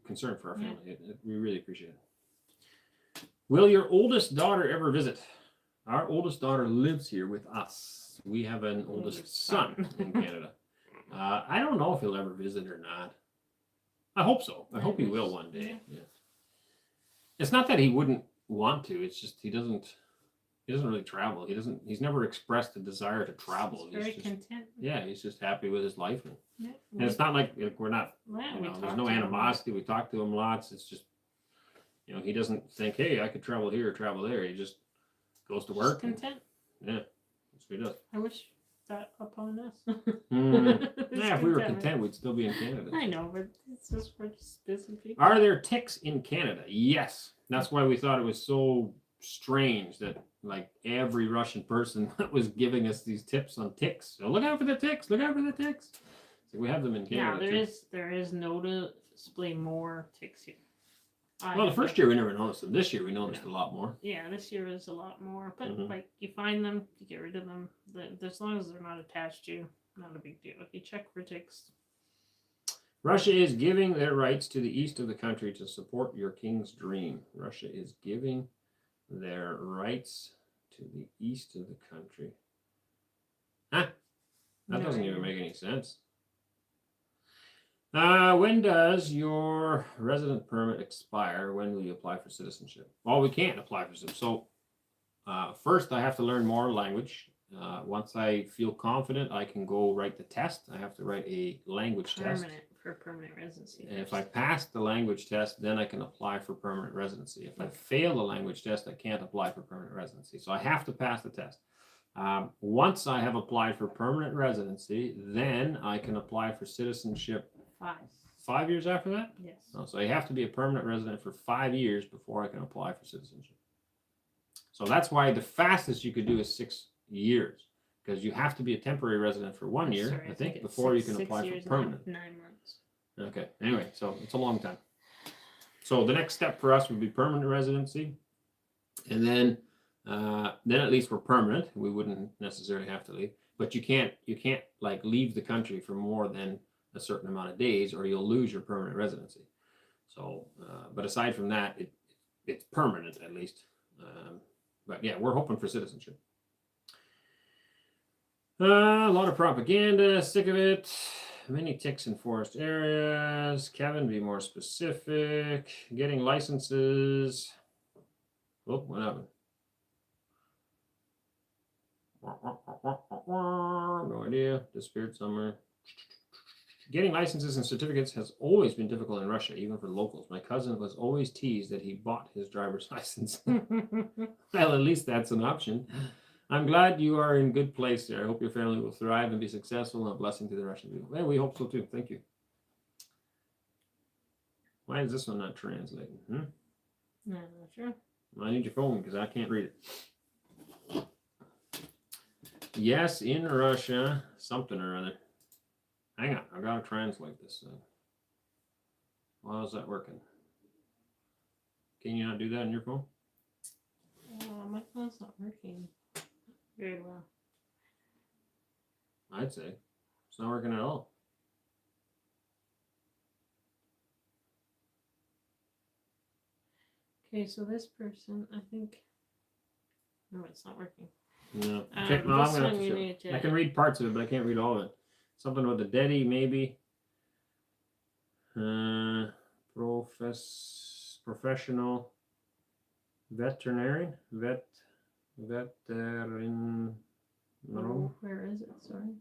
concerned for our family. We really appreciate it. Will your oldest daughter ever visit? Our oldest daughter lives here with us. We have an oldest son in Canada. I don't know if he'll ever visit or not. I hope so. I hope he will one day. Yeah. It's not that he wouldn't want to. It's just he doesn't really travel. He's never expressed a desire to travel. He's very content. Yeah, he's just happy with his life. Yeah. And it's not like we're not, there's no animosity. We talk to him lots. It's just, he doesn't think, hey, I could travel here or travel there. He just goes to work. Content. Yeah, that's what he does. I wish that upon us. Yeah, if we were content, we'd still be in Canada. I know, but it's just for busy people. Are there ticks in Canada? Yes. That's why we thought it was so strange that like every Russian person was giving us these tips on ticks. So look out for the ticks. Look out for the ticks. So we have them in Canada. Yeah, there is noticeably more ticks here. Well, the first year we never noticed them. This year we noticed a lot more. Yeah, this year is a lot more. But like you find them, you get rid of them. As long as they're not attached to you, not a big deal. If you check for ticks. Russia is giving their rights to the east of the country to support your king's dream. Russia is giving their rights to the east of the country. Huh? That doesn't even make any sense. When does your resident permit expire? When will you apply for citizenship? Well, we can't apply for citizenship. So first I have to learn more language. Once I feel confident, I can go write the test. I have to write a language test. For permanent residency. And if I pass the language test, then I can apply for permanent residency. If I fail the language test, I can't apply for permanent residency. So I have to pass the test. Once I have applied for permanent residency, then I can apply for citizenship. 5 years after that? Yes. Oh, so you have to be a permanent resident for 5 years before I can apply for citizenship. So that's why the fastest you could do is 6 years, because you have to be a temporary resident for 1 year, I think, before you can apply for permanent. 9 months. Okay. Anyway, so it's a long time. So the next step for us would be permanent residency, and then at least we're permanent. We wouldn't necessarily have to leave, but you can't like leave the country for more than a certain amount of days, or you'll lose your permanent residency. So, but aside from that, it's permanent at least. But yeah, we're hoping for citizenship. A lot of propaganda, sick of it. Many ticks in forest areas. Kevin, be more specific. Getting licenses. Oh, what happened? No idea. Disappeared somewhere. Getting licenses and certificates has always been difficult in Russia, even for locals. My cousin was always teased that he bought his driver's license. Well, at least that's an option. I'm glad you are in good place there. I hope your family will thrive and be successful, and a blessing to the Russian people. Well, we hope so too. Thank you. Why is this one not translating? No, not sure. I need your phone because I can't read it. Yes, in Russia, something or other. Hang on, I gotta translate this thing. How's that working? Can you not do that on your phone? My phone's not working very well. I'd say it's not working at all. Okay, so this person, I think. No, it's not working. No. This I'm gonna have one to you show. need to. I can read parts of it, but I can't read all of it. Something with the Dedi, maybe. Professional veterinarian. Veterin. Oh, where is it? Sorry.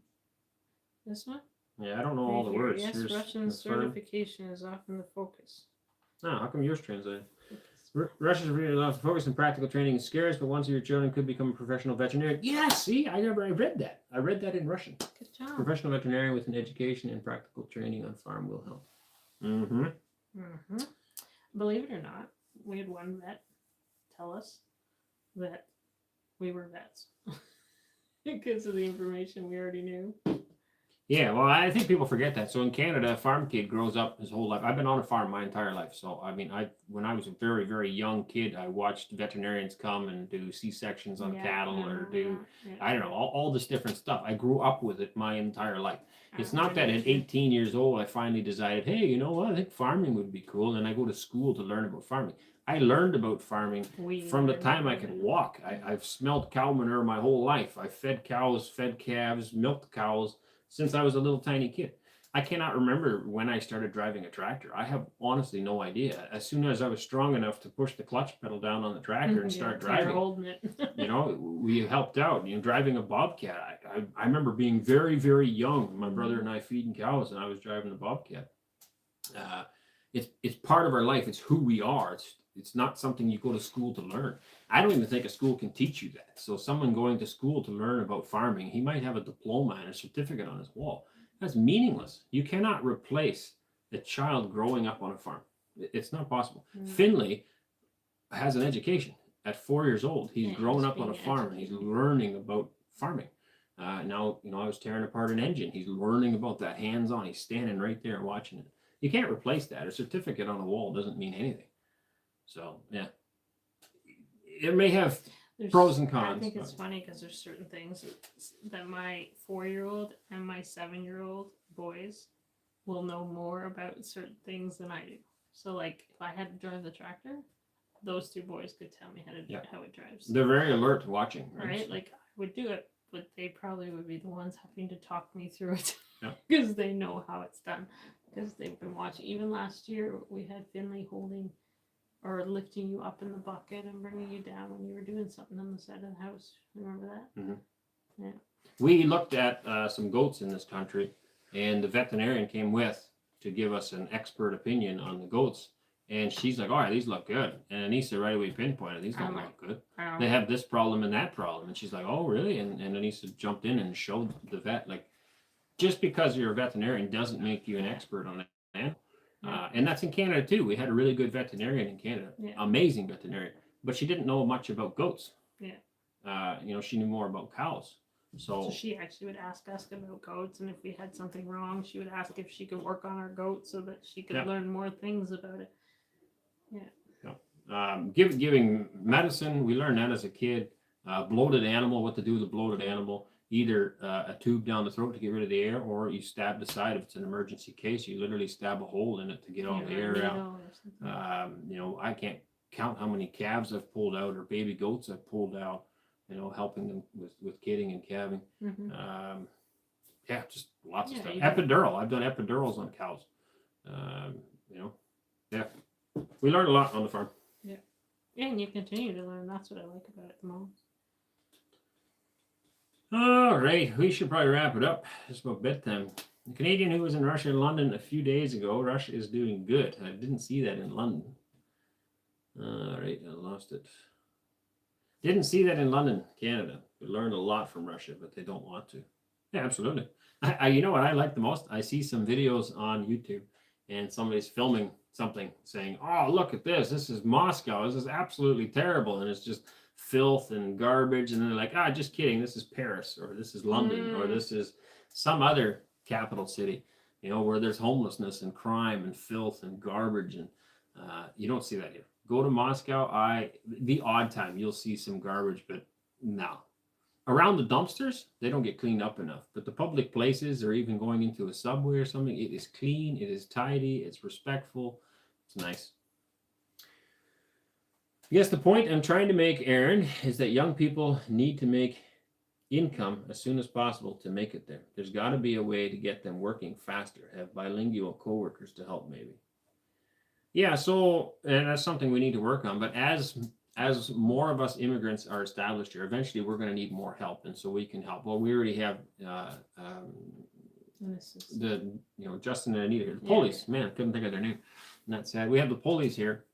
This one? Yeah, I don't know all the words. Yes, Here's Russian the certification is often the focus. Oh, how come yours translated? Russia's really lots of focus on practical training is scarce, but once your children could become a professional veterinarian. Yeah, see, I read that. I read that in Russian. Good job. Professional veterinarian with an education and practical training on farm will help. Believe it or not, we had one vet tell us that we were vets because of the information we already knew. Yeah, well, I think people forget that. So in Canada, a farm kid grows up his whole life. I've been on a farm my entire life. So I mean, when I was a very, very young kid, I watched veterinarians come and do C-sections on cattle or do I don't know all this different stuff. I grew up with it my entire life. It's not that at 18 years old I finally decided, hey, you know what? I think farming would be cool, and I go to school to learn about farming. I learned about farming from the time I could walk. I've smelled cow manure my whole life. I fed cows, fed calves, milked cows since I was a little tiny kid. I cannot remember when I started driving a tractor. I have honestly no idea. As soon as I was strong enough to push the clutch pedal down on the tractor and start driving, holding it. we helped out. Driving a bobcat. I remember being very, very young. My brother and I feeding cows, and I was driving the bobcat. It's part of our life. It's who we are. It's not something you go to school to learn. I don't even think a school can teach you that. So someone going to school to learn about farming, he might have a diploma and a certificate on his wall. That's meaningless. You cannot replace a child growing up on a farm. It's not possible. Finley has an education. At 4 years old, he's grown up on a farm and he's learning about farming. Now, I was tearing apart an engine. He's learning about that hands-on. He's standing right there watching it. You can't replace that. A certificate on a wall doesn't mean anything. So, yeah. It may have pros and cons. I think it's funny because there's certain things that my 4-year-old and my 7-year-old boys will know more about certain things than I do. So, like, if I had to drive the tractor, those two boys could tell me how it drives. They're very alert watching. Right? Like, I would do it, but they probably would be the ones having to talk me through it because they know how it's done. Because they've been watching. Even last year, we had Finley holding or lifting you up in the bucket and bringing you down when you were doing something on the side of the house. Remember that? Mm-hmm. Yeah. We looked at some goats in this country, and the veterinarian came with to give us an expert opinion on the goats. And she's like, all right, these look good. And Anneesa right away pinpointed, these don't look good. They have this problem and that problem. And she's like, oh, really? And Anneesa jumped in and showed the vet, like, just because you're a veterinarian doesn't make you an expert on that. And that's in Canada too. We had a really good veterinarian in Canada, amazing veterinarian, but she didn't know much about goats. Yeah. She knew more about cows. So she actually would ask us about goats, and if we had something wrong, she would ask if she could work on our goats so that she could learn more things about it. Yeah. Giving medicine, we learned that as a kid. Bloated animal, what to do with a bloated animal. Either a tube down the throat to get rid of the air, or you stab the side if it's an emergency case. You literally stab a hole in it to get all the air out. I can't count how many calves I've pulled out or baby goats I've pulled out, helping them with kidding and calving. Just lots of stuff. Epidural. I've done epidurals on cows. We learned a lot on the farm. Yeah, and you continue to learn. That's what I like about it the most. All right, we should probably wrap it up. It's about bedtime. The Canadian who was in Russia and London a few days ago. Russia is doing good. I didn't see that in London. All right, I lost it. Didn't see that in London, Canada. We learned a lot from Russia, but they don't want to. Yeah, absolutely. You know what I like the most? I see some videos on YouTube, and somebody's filming something saying, oh, look at this. This is Moscow. This is absolutely terrible. And it's just filth and garbage, and they're like, ah, just kidding, this is Paris, or this is London, or this is some other capital city, where there's homelessness and crime and filth and garbage, and you don't see that here. Go to Moscow, the odd time you'll see some garbage, but no. Around the dumpsters, they don't get cleaned up enough. But the public places, or even going into a subway or something, it is clean, it is tidy, it's respectful, it's nice. I guess the point I'm trying to make, Aaron, is that young people need to make income as soon as possible to make it there. There's got to be a way to get them working faster, have bilingual coworkers to help maybe. Yeah, so, and that's something we need to work on, but as more of us immigrants are established here, eventually we're going to need more help, and so we can help. Well, we already have Justin and Anita here. The police, man, couldn't think of their name. And that's sad. We have the police here,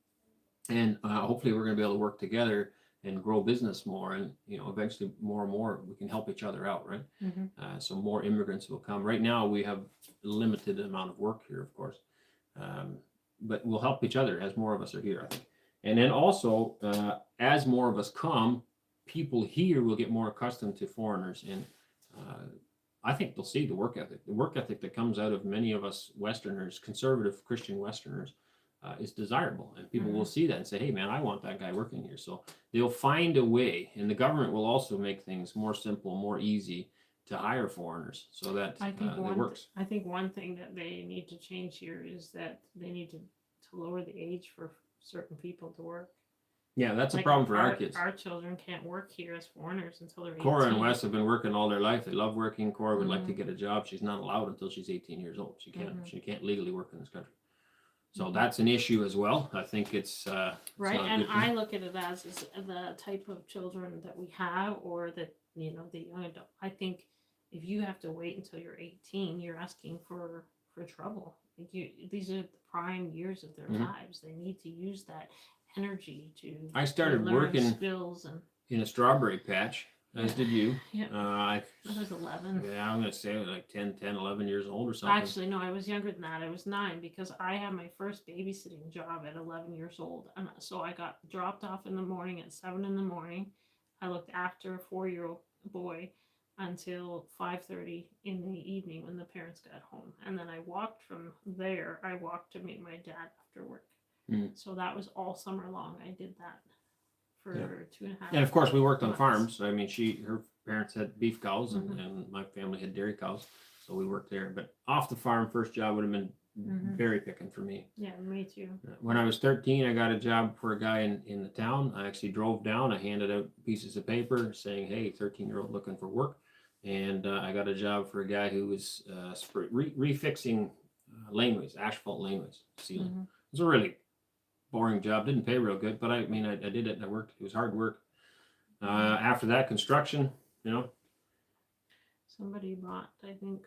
and hopefully we're going to be able to work together and grow business more, and eventually more and more we can help each other out, right? So more immigrants will come. Right now we have a limited amount of work here, of course, but we'll help each other as more of us are here, I think. And then also, as more of us come, people here will get more accustomed to foreigners. And I think they'll see the work ethic that comes out of many of us Westerners, conservative Christian Westerners, is desirable. And people will see that and say, hey, man, I want that guy working here. So they'll find a way. And the government will also make things more simple, more easy to hire foreigners so that it works. I think one thing that they need to change here is that they need to lower the age for certain people to work. Yeah, that's a problem for our kids. Our children can't work here as foreigners until they're 18. Cora and Wes have been working all their life. They love working. Cora would like to get a job. She's not allowed until she's 18 years old. She can't legally work in this country. So that's an issue as well. I think it's right. And I look at it as the type of children that we have, or that the young adult. I think if you have to wait until you're 18, you're asking for trouble. These are the prime years of their lives. They need to use that energy to. I started working skills in a strawberry patch, as did you. Yeah. I was 11. Yeah, I'm going to say like 10, 11 years old or something. Actually, no, I was younger than that. I was 9 because I had my first babysitting job at 11 years old. And so I got dropped off in the morning at 7 in the morning. I looked after a 4-year-old boy until 5:30 in the evening when the parents got home, and then I walked from there. I walked to meet my dad after work. So that was all summer long. I did that for 2.5. And of course, we worked on farms. So, I mean, her parents had beef cows, and my family had dairy cows, so we worked there. But off the farm, first job would have been berry picking for me. Yeah, me too. When I was 13, I got a job for a guy in the town. I actually drove down. I handed out pieces of paper saying, "Hey, 13-year-old looking for work." And I got a job for a guy who was refixing laneways, asphalt laneways, sealing. It was a really boring job. Didn't pay real good, but I mean, I did it and I worked. It was hard work. After that, construction, Somebody bought, I think.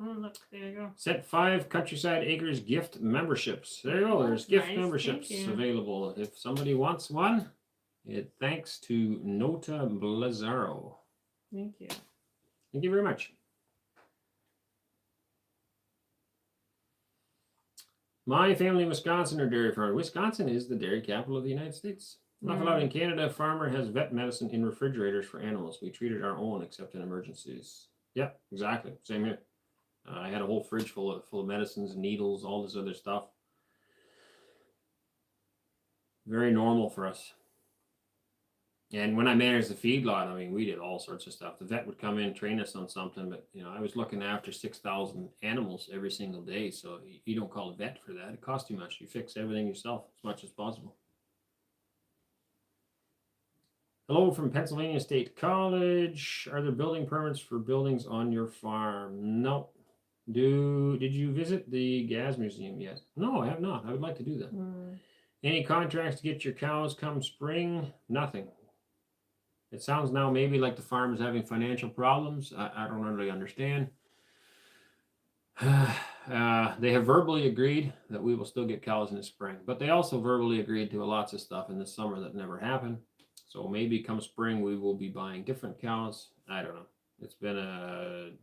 Oh, look, there you go. Set 5 Countryside Acres gift memberships. There you go. There's gift memberships available. If somebody wants one, thanks to Nota Blazaro. Thank you. Thank you very much. My family in Wisconsin are dairy farmers. Wisconsin is the dairy capital of the United States. Not allowed in Canada. A farmer has vet medicine in refrigerators for animals. We treated our own except in emergencies. Yep, exactly. Same here. I had a whole fridge full of medicines, needles, all this other stuff. Very normal for us. And when I managed the feedlot, I mean, we did all sorts of stuff. The vet would come in, train us on something, but I was looking after 6,000 animals every single day. So you don't call a vet for that. It costs too much. You fix everything yourself as much as possible. Hello from Pennsylvania State College. Are there building permits for buildings on your farm? No. Did you visit the Gas Museum yet? No, I have not. I would like to do that. Any contracts to get your cows come spring? Nothing. It sounds now maybe like the farm is having financial problems. I don't really understand. They have verbally agreed that we will still get cows in the spring, but they also verbally agreed to lots of stuff in the summer that never happened. So maybe come spring we will be buying different cows. I don't know. It's been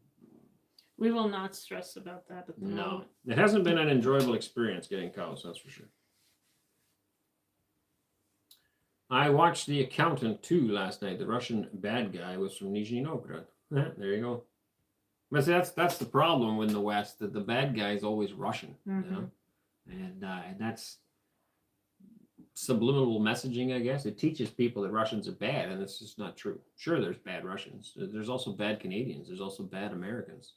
We will not stress about that at the moment. It hasn't been an enjoyable experience getting cows, that's for sure. I watched The Accountant 2 last night. The Russian bad guy was from Nizhny Novgorod. There you go. But see, that's the problem in the West, that the bad guy is always Russian. And that's subliminal messaging, I guess. It teaches people that Russians are bad, and it's just not true. Sure, there's bad Russians. There's also bad Canadians. There's also bad Americans.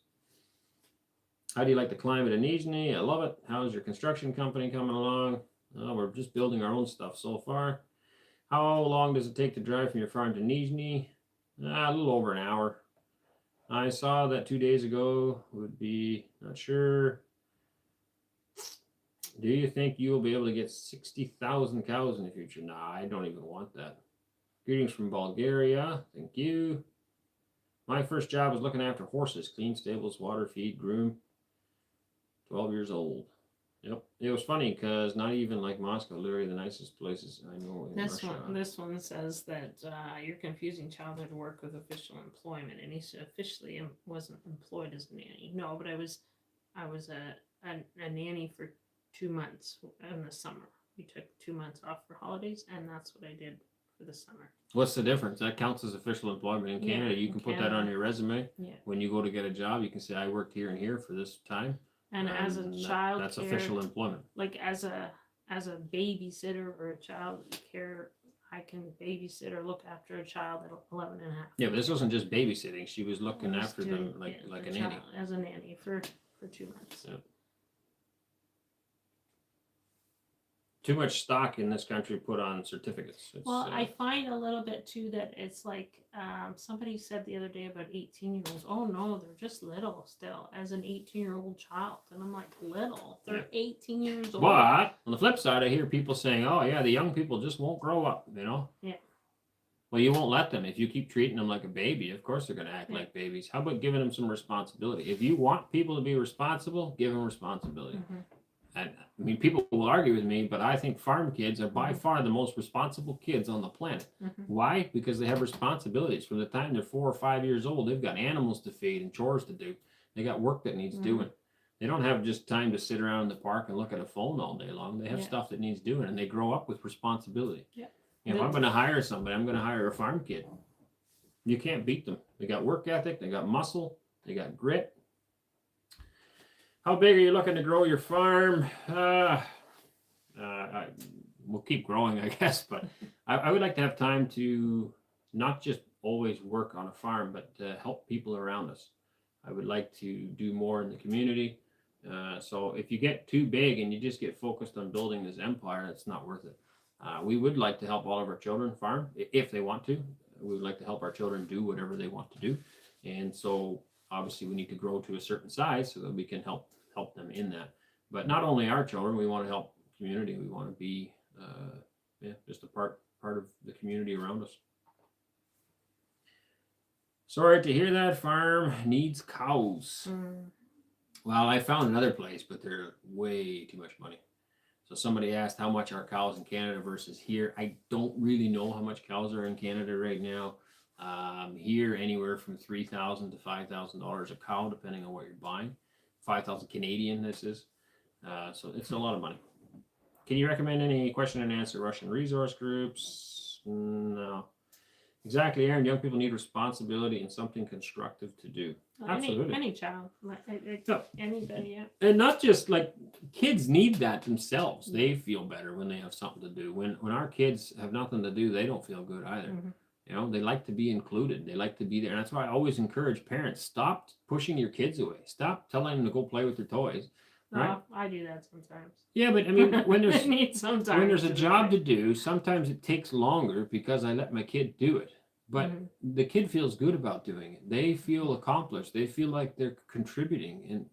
How do you like the climate in Nizhny? I love it. How's your construction company coming along? We're just building our own stuff so far. How long does it take to drive from your farm to Nizhny? A little over an hour. I saw that 2 days ago. Would be, not sure. Do you think you will be able to get 60,000 cows in the future? Nah, I don't even want that. Greetings from Bulgaria. Thank you. My first job was looking after horses. Clean stables, water, feed, groom. 12 years old. Yep. It was funny because not even like Moscow, literally the nicest places I know in Russia. This one says that you're confusing childhood work with official employment. Anneesa officially wasn't employed as a nanny. No, but I was a nanny for 2 months in the summer. We took 2 months off for holidays, and that's what I did for the summer. What's the difference? That counts as official employment in Canada. You can put that on your resume. Yeah. When you go to get a job, you can say, I worked here and here for this time. And as a child, that's official employment. Like as a babysitter or a child care, I can babysit or look after a child at 11 and a half. Yeah, but this wasn't just babysitting. She was looking after them like a nanny. As a nanny for 2 months. Yeah. Too much stock in this country put on certificates. Well, I find a little bit too that it's like somebody said the other day about 18-year-olds. Oh no, they're just little still as an 18-year-old child, and I'm like, little? They're 18 years old. But on the flip side, I hear people saying, "Oh yeah, the young people just won't grow up," you know. Yeah. Well, you won't let them. If you keep treating them like a baby, of course they're going to act like babies. How about giving them some responsibility? If you want people to be responsible, give them responsibility. And I mean, people will argue with me, but I think farm kids are by far the most responsible kids on the planet. Why? Because they have responsibilities. From the time they're 4 or 5 years old, they've got animals to feed and chores to do. They got work that needs doing. They don't have just time to sit around in the park and look at a phone all day long. They have stuff that needs doing, and they grow up with responsibility. If I'm going to hire somebody, I'm going to hire a farm kid. You can't beat them. They got work ethic. They got muscle. They got grit. How big are you looking to grow your farm? We'll keep growing, I guess, but I would like to have time to not just always work on a farm, but to help people around us. I would like to do more in the community. So if you get too big and you just get focused on building this empire, it's not worth it. We would like to help all of our children farm if they want to. We would like to help our children do whatever they want to do. And so obviously we need to grow to a certain size so that we can help them in that. But not only our children, we want to help community. We want to be just a part of the community around us. Sorry to hear that. Farm needs cows. Well, I found another place, but they're way too much money. So somebody asked how much are cows in Canada versus here. I don't really know how much cows are in Canada right now. Here, anywhere from $3,000 to $5,000 a cow, depending on what you're buying. 5,000 Canadian, this is. So it's a lot of money. Can you recommend any question and answer Russian resource groups? No. Exactly, Aaron. Young people need responsibility and something constructive to do. Absolutely. Any child. Anybody, yeah. And not just like kids need that themselves. They feel better when they have something to do. When our kids have nothing to do, they don't feel good either. You know, they like to be included. They like to be there. And that's why I always encourage parents, stop pushing your kids away. Stop telling them to go play with their toys. Right? I do that sometimes. Yeah, but I mean, when there's a job to do, sometimes it takes longer because I let my kid do it. But the kid feels good about doing it. They feel accomplished. They feel like they're contributing. And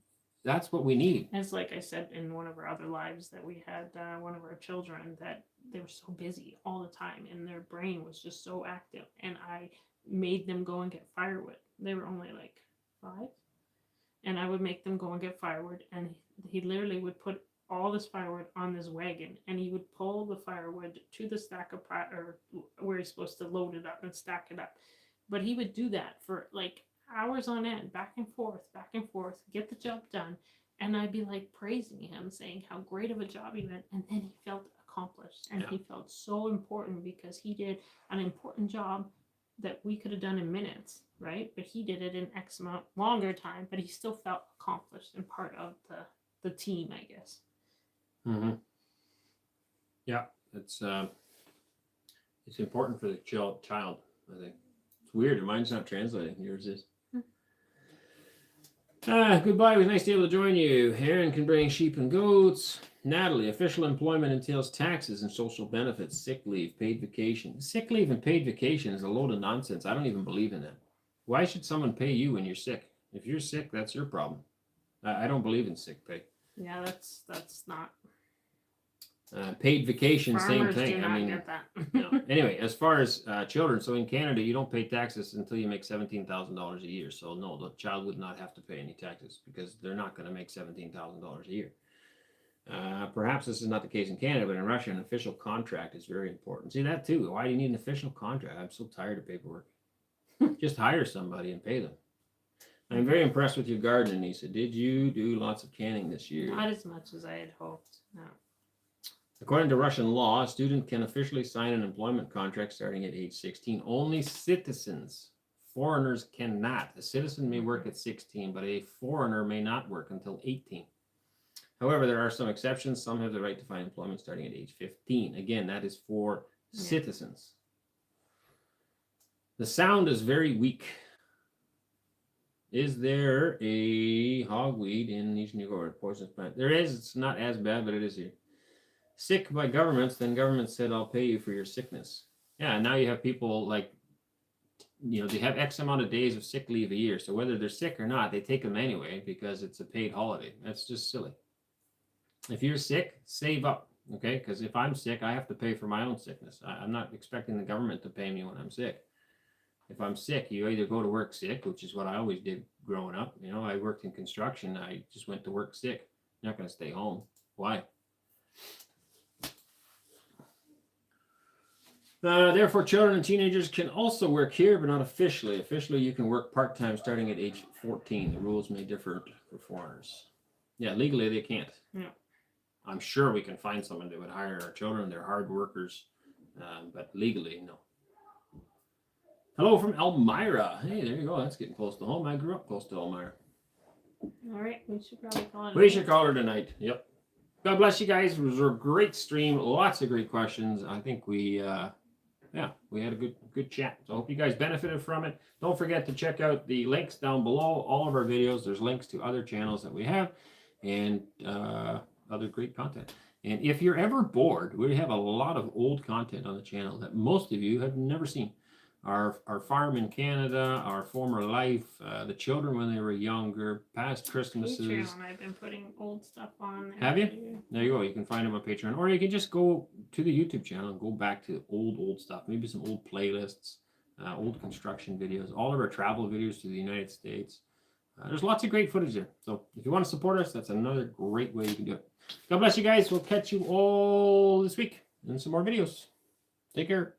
that's what we need. And it's like I said in one of our other lives that we had one of our children that they were so busy all the time and their brain was just so active. And I made them go and get firewood. They were only like 5. And I would make them go and get firewood. And he literally would put all this firewood on this wagon. And he would pull the firewood to the stack of or where he's supposed to load it up and stack it up. But he would do that for like hours on end, back and forth, get the job done. And I'd be like praising him, saying how great of a job he did. And then he felt accomplished, and Yeah. he felt so important because he did an important job that we could have done in minutes, right? But he did it in X amount longer time, but he still felt accomplished and part of the team, I guess. Mm-hmm. Yeah, it's important for the child, I think. It's weird. Mine's not translating. Yours is. Goodbye. It was nice to be able to join you. Aaron can bring sheep and goats. Natalie, official employment entails taxes and social benefits, sick leave, paid vacation. Sick leave and paid vacation is a load of nonsense. I don't even believe in that. Why should someone pay you when you're sick? If you're sick, that's your problem. I don't believe in sick pay. Yeah, that's not. Paid vacation, Farmers same do thing. not I mean, get that. no. Anyway, as far as children, so in Canada, you don't pay taxes until you make $17,000 a year. So no, the child would not have to pay any taxes because they're not going to make $17,000 a year. Perhaps this is not the case in Canada, but in Russia, an official contract is very important. See that too. Why do you need an official contract? I'm so tired of paperwork. Just hire somebody and pay them. I'm very impressed with your garden, Anneesa. Did you do lots of canning this year? Not as much as I had hoped. No. According to Russian law, a student can officially sign an employment contract starting at age 16. Only citizens. Foreigners cannot. A citizen may work at 16, but a foreigner may not work until 18. However, there are some exceptions. Some have the right to find employment starting at age 15. Again, that is for citizens. The sound is very weak. Is there a hogweed in Nizhny Novgorod poisonous plant? There is. It's not as bad, but it is here. Sick by governments, then government said, I'll pay you for your sickness. Yeah, and now you have people like, they have X amount of days of sick leave a year. So whether they're sick or not, they take them anyway because it's a paid holiday. That's just silly. If you're sick, save up, okay? Because if I'm sick, I have to pay for my own sickness. I'm not expecting the government to pay me when I'm sick. If I'm sick, you either go to work sick, which is what I always did growing up. I worked in construction. I just went to work sick. I'm not going to stay home. Why? Therefore, children and teenagers can also work here, but not officially. Officially, you can work part-time starting at age 14. The rules may differ for foreigners. Yeah, legally they can't. Yeah. I'm sure we can find someone that would hire our children. They're hard workers, but legally, no. Hello from Elmira. Hey, there you go. That's getting close to home. I grew up close to Elmira. All right, we should probably call it. We should call her tonight. Yep. God bless you guys. It was a great stream. Lots of great questions. I think we had a good chat. So I hope you guys benefited from it. Don't forget to check out the links down below. All of our videos. There's links to other channels that we have and other great content. And if you're ever bored, we have a lot of old content on the channel that most of you have never seen. Our farm in Canada, our former life, the children when they were younger, past Christmases. Patreon, I've been putting old stuff on. Have you? There you go. You can find them on Patreon. Or you can just go to the YouTube channel and go back to old stuff. Maybe some old playlists, old construction videos, all of our travel videos to the United States. There's lots of great footage there. So if you want to support us, that's another great way you can do it. God bless you guys. We'll catch you all this week in some more videos. Take care.